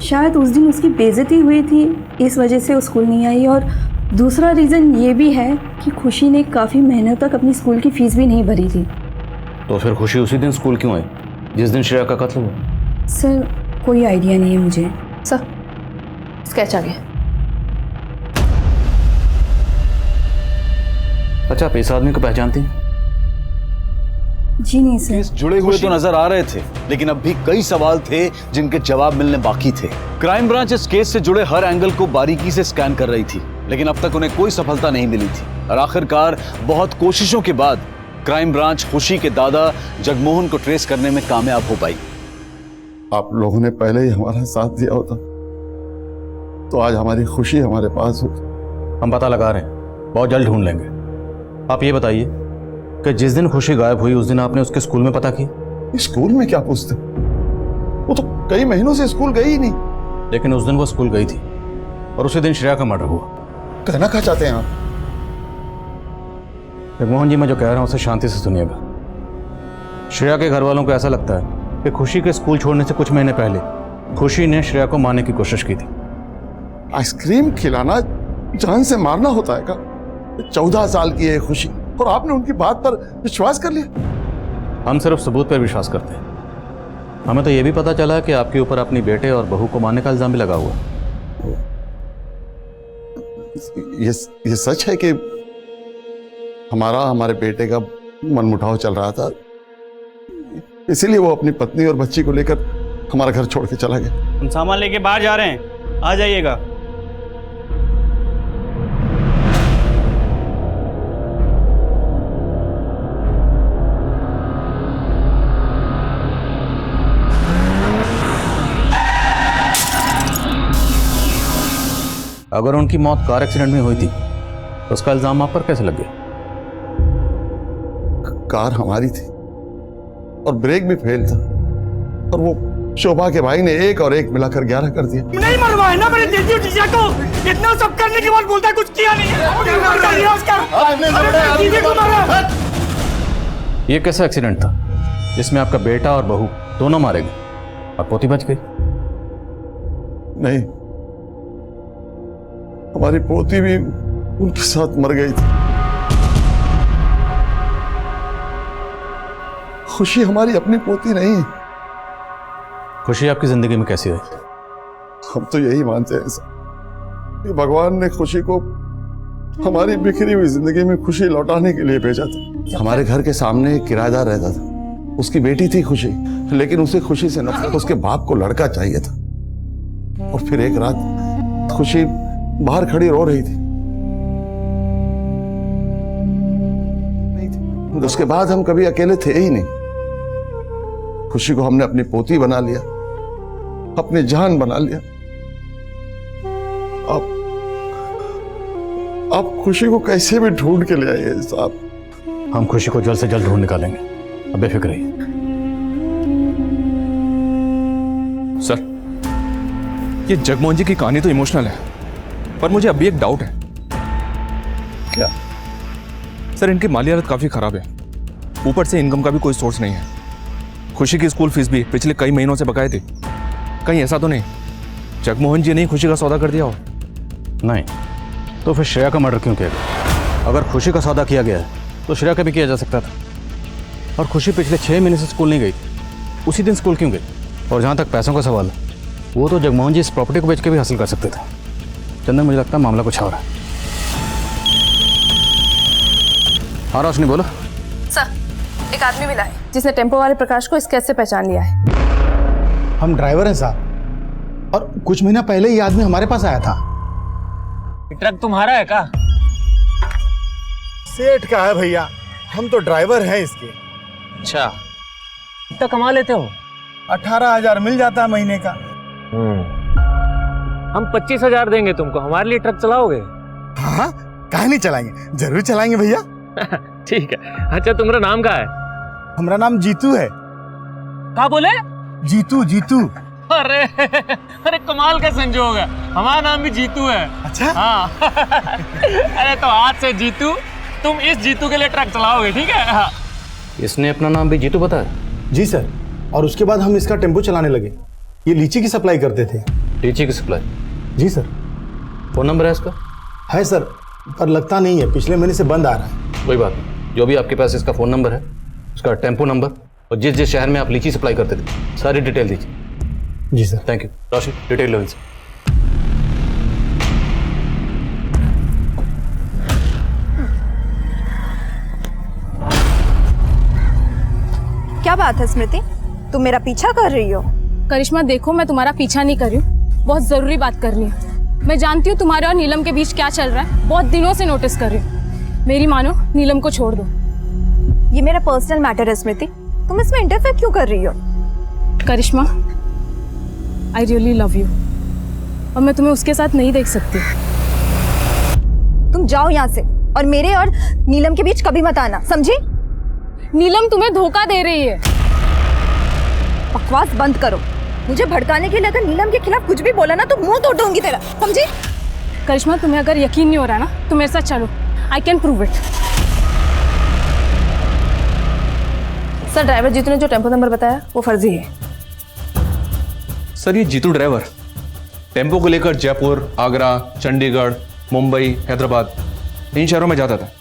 शायद उस दिन उसकी बेइज्जती हुई थी, इस वजह से वो स्कूल नहीं आई। और दूसरा रीज़न ये भी है कि खुशी ने काफ़ी महीनों तक अपनी स्कूल की फीस भी नहीं भरी थी। तो फिर खुशी उसी दिन स्कूल क्यों आई जिस दिन श्रेया का कत्ल हुआ? सर, कोई आइडिया नहीं है मुझे। सर, स्केच आ गया। अच्छा, आप इस आदमी को पहचानती हैं? जी नहीं सर। जुड़े हुए तो नजर आ रहे थे, लेकिन अब भी कई सवाल थे जिनके जवाब मिलने बाकी थे। क्राइम ब्रांच इस केस से जुड़े हर एंगल को बारीकी से स्कैन कर रही थी, लेकिन अब तक उन्हें कोई सफलता नहीं मिली थी। और आखिरकार बहुत कोशिशों के बाद क्राइम ब्रांच खुशी के दादा जगमोहन को ट्रेस करने में कामयाब हो पाई। आप लोगों ने पहले ही हमारा साथ दिया होता तो आज हमारी खुशी हमारे पास होती। हम पता लगा रहे हैं, बहुत जल्द ढूंढ लेंगे। आप ये बताइए कि जिस दिन खुशी गायब हुई उस दिन आपने उसके स्कूल में पता किया? स्कूल में क्या पूछते, वो तो कई महीनों से स्कूल गई ही नहीं। लेकिन उस दिन वो स्कूल गई थी और उसी दिन श्रेया का मर्डर हुआ। कहना क्या चाहते हैं आप? जगमोहन जी, मैं जो कह रहा हूं उसे शांति से सुनिएगा। श्रेया के घर वालों को ऐसा लगता है कि खुशी के स्कूल छोड़ने से कुछ महीने पहले खुशी ने श्रेया को मारने की कोशिश की थी। आइसक्रीम खिलाना जान से मारना होता है क्या? 14 साल की है खुशी और आपने उनकी बात पर विश्वास कर लिया? हम सिर्फ सबूत पर विश्वास करते हैं। हमें तो यह भी पता चला कि आपके ऊपर अपनी बेटे और बहू को मारने का इल्जाम भी लगा हुआ। ये सच है कि हमारे बेटे का मनमुटाव चल रहा था, इसीलिए वो अपनी पत्नी और बच्ची को लेकर हमारा घर छोड़ के चला गया। हम सामान लेके बाहर जा रहे हैं, आ जाइएगा। अगर उनकी मौत कार एक्सीडेंट में हुई थी तो उसका इल्जाम आप पर कैसे लग गया? कार हमारी थी और ब्रेक भी फेल था और वो शोभा के भाई ने 1 और 1 मिलाकर 11 कर दिया। नहीं मरवाए ना मेरे जीजा को, इतना सब करने के बाद बोलता है कुछ किया नहीं है। ये कैसा एक्सीडेंट था जिसमें आपका बेटा और बहू दोनों मारे गए और पोती बच गई? नहीं, हमारी पोती भी उनके साथ मर गई थी। खुशी हमारी अपनी पोती नहीं है। खुशी आपकी जिंदगी में कैसी आई? हम तो यही मानते हैं सर कि भगवान ने खुशी को हमारी बिखरी हुई जिंदगी में खुशी लौटाने के लिए भेजा था। हमारे घर के सामने एक किराएदार रहता था, उसकी बेटी थी खुशी, लेकिन उसे खुशी से नफरत, उसके बाप को लड़का चाहिए था। और फिर एक रात खुशी बाहर खड़ी रो रही थी। उसके बाद हम कभी अकेले थे ही नहीं। खुशी को हमने अपनी पोती बना लिया, अपनी जान बना लिया। आप खुशी को कैसे भी ढूंढ के ले आइए साहब। हम खुशी को जल्द से जल्द ढूंढ निकालेंगे, अब बेफिक्र रहिए। सर, ये जगमोहन जी की कहानी तो इमोशनल है, पर मुझे अभी एक डाउट है। क्या? सर, इनकी माली हालत काफी खराब है, ऊपर से इनकम का भी कोई सोर्स नहीं है। खुशी की स्कूल फीस भी पिछले कई महीनों से बकाए थी। कहीं ऐसा तो नहीं जगमोहन जी ने खुशी का सौदा कर दिया हो? नहीं, तो फिर श्रेया का मर्डर क्यों किया गया? अगर खुशी का सौदा किया गया है तो श्रेया का भी किया जा सकता था। और खुशी पिछले 6 महीने से स्कूल नहीं गई, उसी दिन स्कूल क्यों गई? और जहाँ तक पैसों का सवाल है, वो तो जगमोहन जी इस प्रॉपर्टी को बेच के भी हासिल कर सकते थे। चंदन, मुझे लगता है मामला कुछ और है। हाँ रोशनी, बोलो। सर, एक आदमी मिला है जिसने टेम्पो वाले प्रकाश को स्केच से पहचान लिया है। हम ड्राइवर हैं साहब, और कुछ महीना पहले ये आदमी हमारे पास आया था। ट्रक तुम्हारा है क्या? सेठ का है भैया, हम तो ड्राइवर हैं इसके। अच्छा, कितना कमा लेते हो? 18,000 मिल जाता है महीने का। हम 25,000 देंगे तुमको, हमारे लिए ट्रक चलाओगे? हाँ, काहे नहीं चलाएंगे, जरूर चलाएंगे भैया। ठीक है। अच्छा, तुम्हारा नाम क्या है? हमारा नाम जीतू है। क्या बोले? जीतू, जीतू। अरे अरे कमाल का संजोग है, हमारा नाम भी जीतू है। अच्छा? हाँ। अरे तो आज से जीतू, तुम इस जीतू के लिए ट्रक चलाओगे, ठीक है? हाँ। इसने अपना नाम भी जीतू बताया? जी सर, और उसके बाद हम इसका टेम्पो चलाने लगे। ये लीची की सप्लाई करते थे। लीची की सप्लाई? जी सर। फोन नंबर है इसका? है सर, पर लगता नहीं है, पिछले महीने से बंद आ रहा है। कोई बात नहीं, जो भी आपके पास इसका फ़ोन नंबर है, उसका टेम्पो नंबर और जिस जिस शहर में आप लीची सप्लाई करते थे, सारी डिटेल दीजिए। जी sir. Thank you. Roshi, detail लो इनसे। क्या बात है स्मृति, तुम मेरा पीछा कर रही हो? करिश्मा देखो, मैं तुम्हारा पीछा नहीं कर रही हूँ, बहुत ज़रूरी बात करनी है। मैं जानती हूँ तुम्हारे और नीलम के बीच क्या चल रहा है, बहुत दिनों से नोटिस कर रही हूँ। मेरी मानो, नीलम को छोड़ दो। ये मेरा पर्सनल मैटर है स्मृति, तुम इसमें इंटरफेयर क्यों कर रही हो? करिश्मा, आई रियली लव यू और मैं तुम्हें उसके साथ नहीं देख सकती। तुम जाओ यहाँ से और मेरे और नीलम के बीच कभी मत आना, समझी? नीलम तुम्हें धोखा दे रही है। बकवास बंद करो। मुझे भड़काने के लिए अगर नीलम के खिलाफ कुछ भी बोला ना तो मुंह तोड़ दूंगी तेरा, समझी? करिश्मा, तुम्हें अगर यकीन नहीं हो रहा ना तो मेरे साथ चलो, I can prove it. Sir, driver Jeetu ने जो टेम्पो नंबर बताया वो फर्जी है। सर, ये जीतू ड्राइवर टेम्पो को लेकर जयपुर, आगरा, चंडीगढ़, मुंबई, हैदराबाद इन शहरों में जाता था,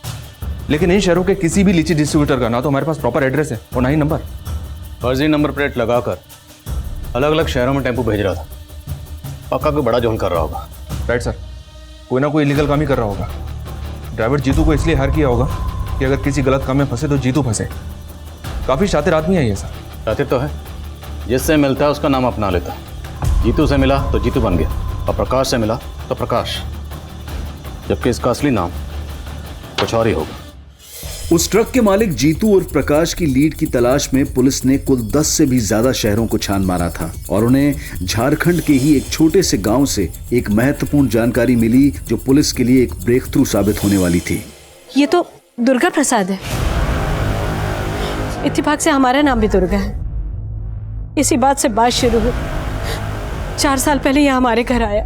लेकिन इन शहरों के किसी भी लीची डिस्ट्रीब्यूटर का ना तो हमारे पास प्रॉपर एड्रेस है और ना ही नंबर। फर्जी नंबर प्लेट लगाकर अलग अलग शहरों में टेम्पो भेज रहा था। पक्का कोई बड़ा जोन कर रहा होगा। राइट सर, कोई ना कोई इलीगल काम ही कर रहा होगा। ड्राइवर जीतू को इसलिए हायर किया होगा कि अगर किसी गलत काम में फंसे तो जीतू फंसे। काफ़ी शातिर आदमी है ये सर। शातिर तो है, जिससे मिलता है उसका नाम अपना लेता है। जीतू से मिला तो जीतू बन गया और प्रकाश से मिला तो प्रकाश, जबकि इसका असली नाम कुछ और ही होगा। उस ट्रक के मालिक जीतू और प्रकाश की लीड की तलाश में पुलिस ने कुल 10 से भी ज्यादा शहरों को छान मारा था और उन्हें झारखंड के ही एक छोटे से गांव से एक महत्वपूर्ण जानकारी मिली जो पुलिस के लिए एक ब्रेक थ्रू साबित होने वाली थी। ये तो दुर्गा प्रसाद है। इत्तेफाक से हमारा नाम भी दुर्गा है। इसी बात से बात शुरू हुई। 4 साल पहले यह हमारे घर आया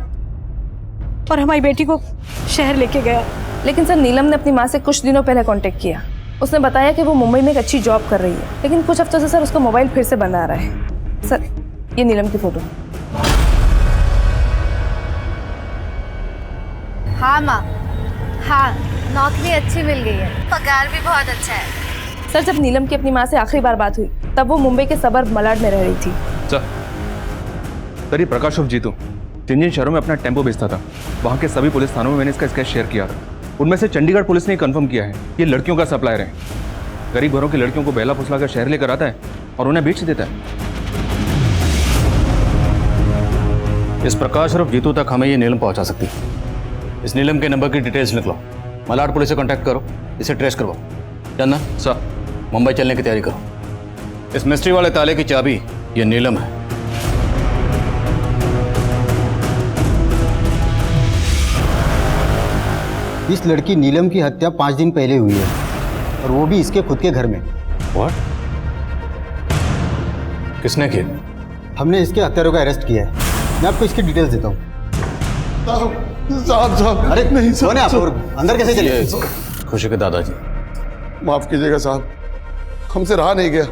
और हमारी बेटी को शहर लेके गया। लेकिन सर, नीलम ने अपनी माँ से कुछ दिनों पहले कांटेक्ट किया। उसने बताया कि वो मुंबई में एक अच्छी जॉब कर रही है, लेकिन कुछ हफ्तों से सर उसका मोबाइल फिर से बंद आ रहा है। सर, ये नीलम की फोटो। हाँ माँ, हाँ, नौकरी अच्छी मिल गई है, पगार भी बहुत अच्छा है। सर, जब नीलम की अपनी माँ से आखिरी बार बात हुई तब वो मुंबई के सबर्ब मलाड में रह रही थी। सर, ये प्रकाश और जीतू जिन शहरों में अपना टेम्पो बेचता था, वहाँ के सभी पुलिस थानों में मैंने इसका स्केच शेयर किया था। उनमें से चंडीगढ़ पुलिस ने कंफर्म किया है ये लड़कियों का सप्लायर है। गरीब घरों की लड़कियों को बेला फुसला कर शहर लेकर आता है और उन्हें बेच देता है। इस प्रकाश और जीतू तक हमें ये नीलम पहुंचा सकती है। इस नीलम के नंबर की डिटेल्स निकलो, मलाड पुलिस से कांटेक्ट करो, इसे ट्रेस करवाओ। जानना सर, मुंबई चलने की तैयारी करो। इस मिस्ट्री वाले ताले की चाबी ये नीलम है। इस लड़की नीलम की हत्या 5 दिन पहले हुई है और वो भी इसके खुद के घर में। What? किसने किया? हमने इसके हत्यारों का अरेस्ट किया है। मैं आपको इसकी डिटेल्स देता हूँ। साहब, अरे नहीं, कौन है आप और अंदर कैसे चले? खुशी के दादाजी। माफ कीजिएगा साहब, हमसे रहा नहीं गया।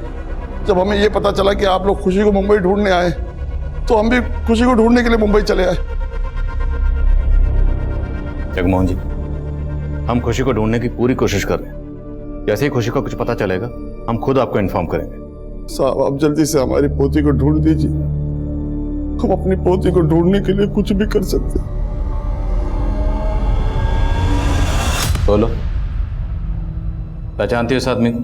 जब हमें ये पता चला कि आप लोग खुशी को मुंबई ढूंढने आए तो हम भी खुशी को ढूंढने के लिए मुंबई चले आए। जगमोहन जी, हम खुशी को ढूंढने की पूरी कोशिश कर रहे हैं। जैसे ही खुशी को कुछ पता चलेगा हम खुद आपको इन्फॉर्म करेंगे। साहब, आप जल्दी से हमारी पोती को ढूंढ दीजिए। हम अपनी पोती को ढूंढने के लिए कुछ भी कर सकते हैं। बोलो, पहचानती हो इस आदमी को?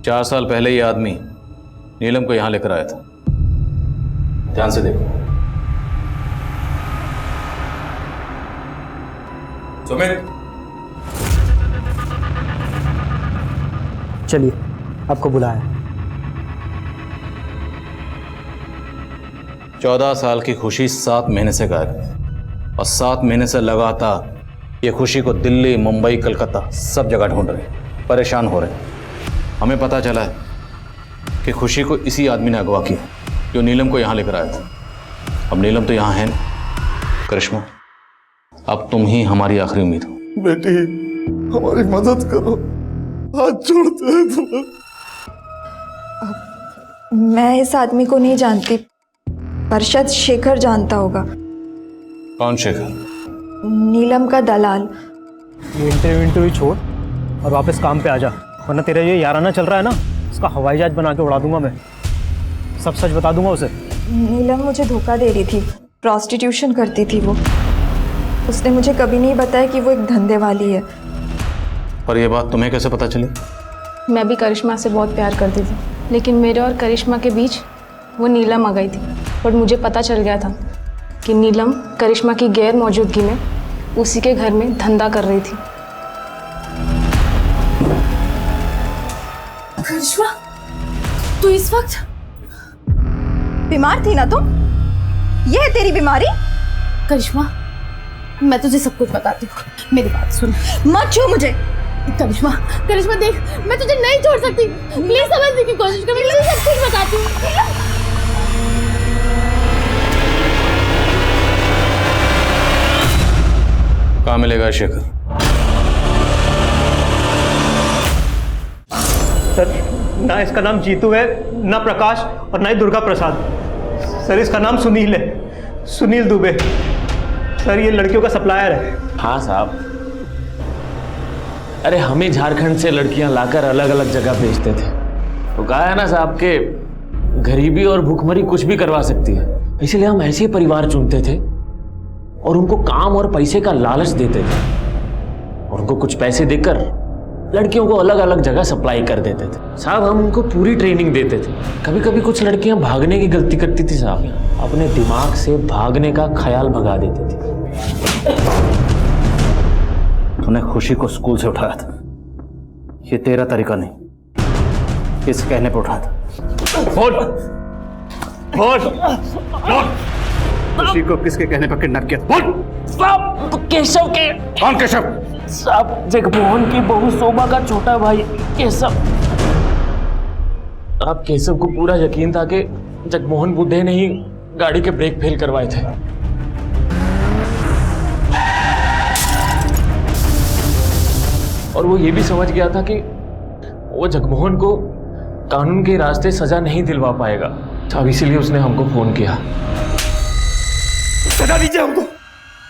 4 साल पहले ये आदमी नीलम को यहां लेकर आया था। ध्यान से देखो। सुमित, चलिए, आपको बुलाया। 14 साल की खुशी 7 महीने से गायब है और 7 महीने से लगातार ये खुशी को दिल्ली, मुंबई, कलकत्ता सब जगह ढूंढ रहे, परेशान हो रहे। हमें पता चला है कि खुशी को इसी आदमी ने अगवा किया जो नीलम को यहाँ लेकर आया था। अब नीलम तो यहाँ है ना। करिश्मा, अब तुम ही हमारी आखिरी उम्मीद हो। बेटी, हमारी मदद करो, हाथ जोड़ते हैं तुम्हें। मैं इस आदमी को नहीं जानती, पर शायद शेखर जानता होगा। कौन शेखर? नीलम का दलाल। ये इंटरव्यू छोड़ और वापस काम पे आ जा, वरना तेरा ये याराना चल रहा है ना, उसका हवाई जहाज बना के उड़ा दूंगा मैं। सब सच बता दूंगा उसे। नीलम मुझे धोखा दे रही थी, प्रॉस्टिट्यूशन करती थी वो। उसने मुझे कभी नहीं बताया कि वो एक धंधे वाली है। पर यह बात तुम्हें कैसे पता चली? मैं भी करिश्मा से बहुत प्यार करती थी, लेकिन मेरे और करिश्मा के बीच वो नीलम आ गई थी। बट मुझे पता चल गया था कि नीलम करिश्मा की गैर मौजूदगी में उसी के घर में धंधा कर रही थी। करिश्मा, तू इस वक्त बीमार थी ना तुम? ये है तेरी बीमारी? करिश्मा, मैं तुझे सब कुछ बताती हूँ, मेरी बात सुन, मत छू मुझे। करिश्मा, करिश्मा देख, मैं तुझे नहीं छोड़ सकती, प्लीज समझने की कोशिश कर, मैं तुझे सब कुछ बताती हूँ। कहाँ मिलेगा शेखर? सर, ना इसका नाम जीतू है, ना प्रकाश और ना ही दुर्गा प्रसाद। सर, इसका नाम सुनील है, सुनील दुबे। सर, ये लड़कियों का सप्लायर है। हाँ साहब, अरे हमें झारखंड से लड़कियां लाकर अलग अलग जगह भेजते थे। तो कहा है ना साहब के गरीबी और भूखमरी कुछ भी करवा सकती है, इसलिए हम ऐसे परिवार चुनते थे और उनको काम और पैसे का लालच देते थे और उनको कुछ पैसे देकर लड़कियों को अलग अलग जगह सप्लाई कर देते थे। साहब, हम उनको पूरी ट्रेनिंग देते थे। कभी कभी कुछ लड़कियां भागने की गलती करती थी साहब, अपने दिमाग से भागने का ख्याल भगा देती थी। तूने खुशी को स्कूल से उठाया था, ये तेरा तरीका नहीं, इस कहने पर उठाया था। खुशी को किसके कहने पर किडनैप किया? बोल। साहब, केशव के। कौन केशव? साहब, जगमोहन की बहू शोभा का छोटा भाई केशव। आप केशव को पूरा यकीन था कि जगमोहन बुड्ढे ने ही गाड़ी के ब्रेक फेल करवाए थे। और वो ये भी समझ गया था कि वो जगमोहन को कानून के रास्ते सजा नहीं दिलवा पाएगा। अब इसीलिए उसने हमको फोन किया। सजा दीजिए हमको,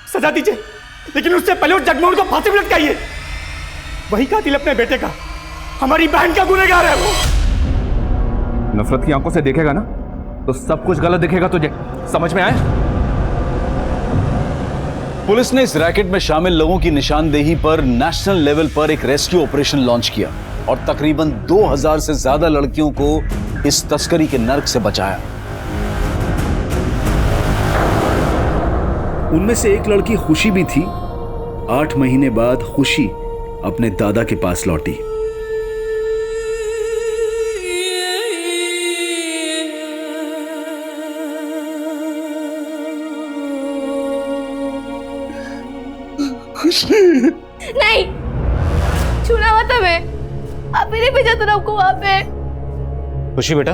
सजा दीजिए, लेकिन उससे पहले उस जगमोहन को फांसी पर लटकाइए। वही कातिल अपने बेटे का, हमारी बहन का गुनहगार है वो। नफरत की आंखों से देखेगा ना तो सब कुछ गलत दिखेगा तुझे, समझ में आए? पुलिस ने इस रैकेट में शामिल लोगों की निशानदेही पर नेशनल लेवल पर एक रेस्क्यू ऑपरेशन लॉन्च किया और तकरीबन 2000 से ज्यादा लड़कियों को इस तस्करी के नर्क से बचाया। उनमें से एक लड़की खुशी भी थी। 8 महीने बाद खुशी अपने दादा के पास लौटी। नहीं, छूना मत हमें, आप ही नहीं भेजा था आपको वहां पे। खुशी बेटा,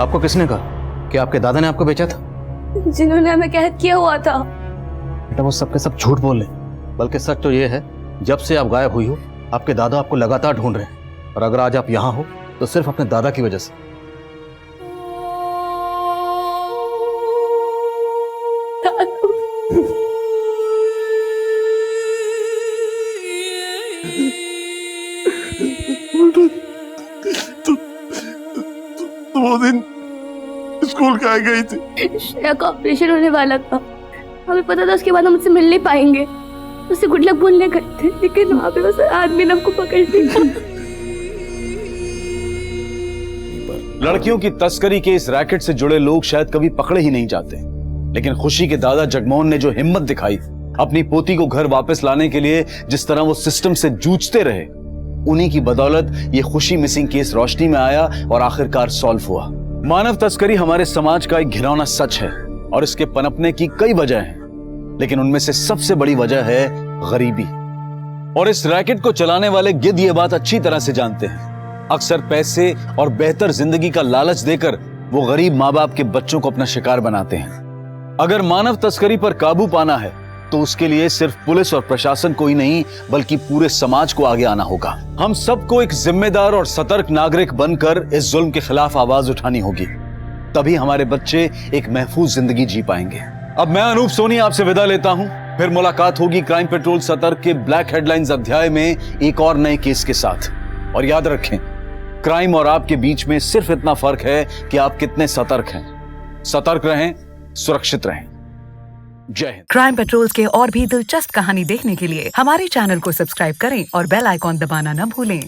आपको किसने कहा कि आपके दादा ने आपको बेचा था? जिन्होंने हमें कैद किया हुआ था। बेटा, वो सब के सब झूठ बोल रहे हैं, बल्कि सच तो ये है जब से आप गायब हुई हो आपके दादा आपको लगातार ढूंढ रहे हैं, और अगर आज आप यहाँ हो तो सिर्फ अपने दादा की वजह से। वो दिन स्कूल का गई थी, श्रेया का ऑपरेशन होने वाला था, हमें पता था उसके बाद हम उससे मिल नहीं पाएंगे। उससे गुड लक बोलने गए थे, लेकिन वहां पे बस आदमी ने हमको पकड़ लिया। लड़कियों की तस्करी के इस रैकेट से जुड़े लोग शायद कभी पकड़े ही नहीं जाते, लेकिन खुशी के दादा जगमोहन ने जो हिम्मत दिखाई, अपनी पोती को घर वापस लाने के लिए जिस तरह वो सिस्टम से जूझते रहे, उन्हीं की बदौलत ये खुशी मिसिंग केस रोशनी में आया और आखिरकार सॉल्व हुआ। मानव तस्करी हमारे समाज का एक घिनौना सच है और इसके पनपने की कई वजह हैं, लेकिन उनमें से सबसे बड़ी वजह है गरीबी। और इस रैकेट को चलाने वाले गिद्ध ये बात अच्छी तरह से जानते हैं। अक्सर पैसे और बेहतर जिंदगी का लालच देकर वो गरीब माँ बाप के बच्चों को अपना शिकार बनाते हैं। अगर मानव तस्करी पर काबू पाना है तो उसके लिए सिर्फ पुलिस और प्रशासन को ही नहीं बल्कि पूरे समाज को आगे आना होगा। हम सबको एक जिम्मेदार और सतर्क नागरिक बनकर इस जुल्म के खिलाफ आवाज उठानी होगी, तभी हमारे बच्चे एक महफूज जिंदगी जी पाएंगे। अब मैं अनूप सोनी आपसे विदा लेता हूं, फिर मुलाकात होगी क्राइम पेट्रोल सतर्क के ब्लैक हेडलाइंस अध्याय में एक और नए केस के साथ। और याद रखें, क्राइम और आपके बीच में सिर्फ इतना फर्क है कि आप कितने सतर्क हैं। सतर्क रहें, सुरक्षित रहें। जय हिंद। क्राइम पेट्रोल के और भी दिलचस्प कहानी देखने के लिए हमारे चैनल को सब्सक्राइब करें और बेल आइकॉन दबाना न भूलें।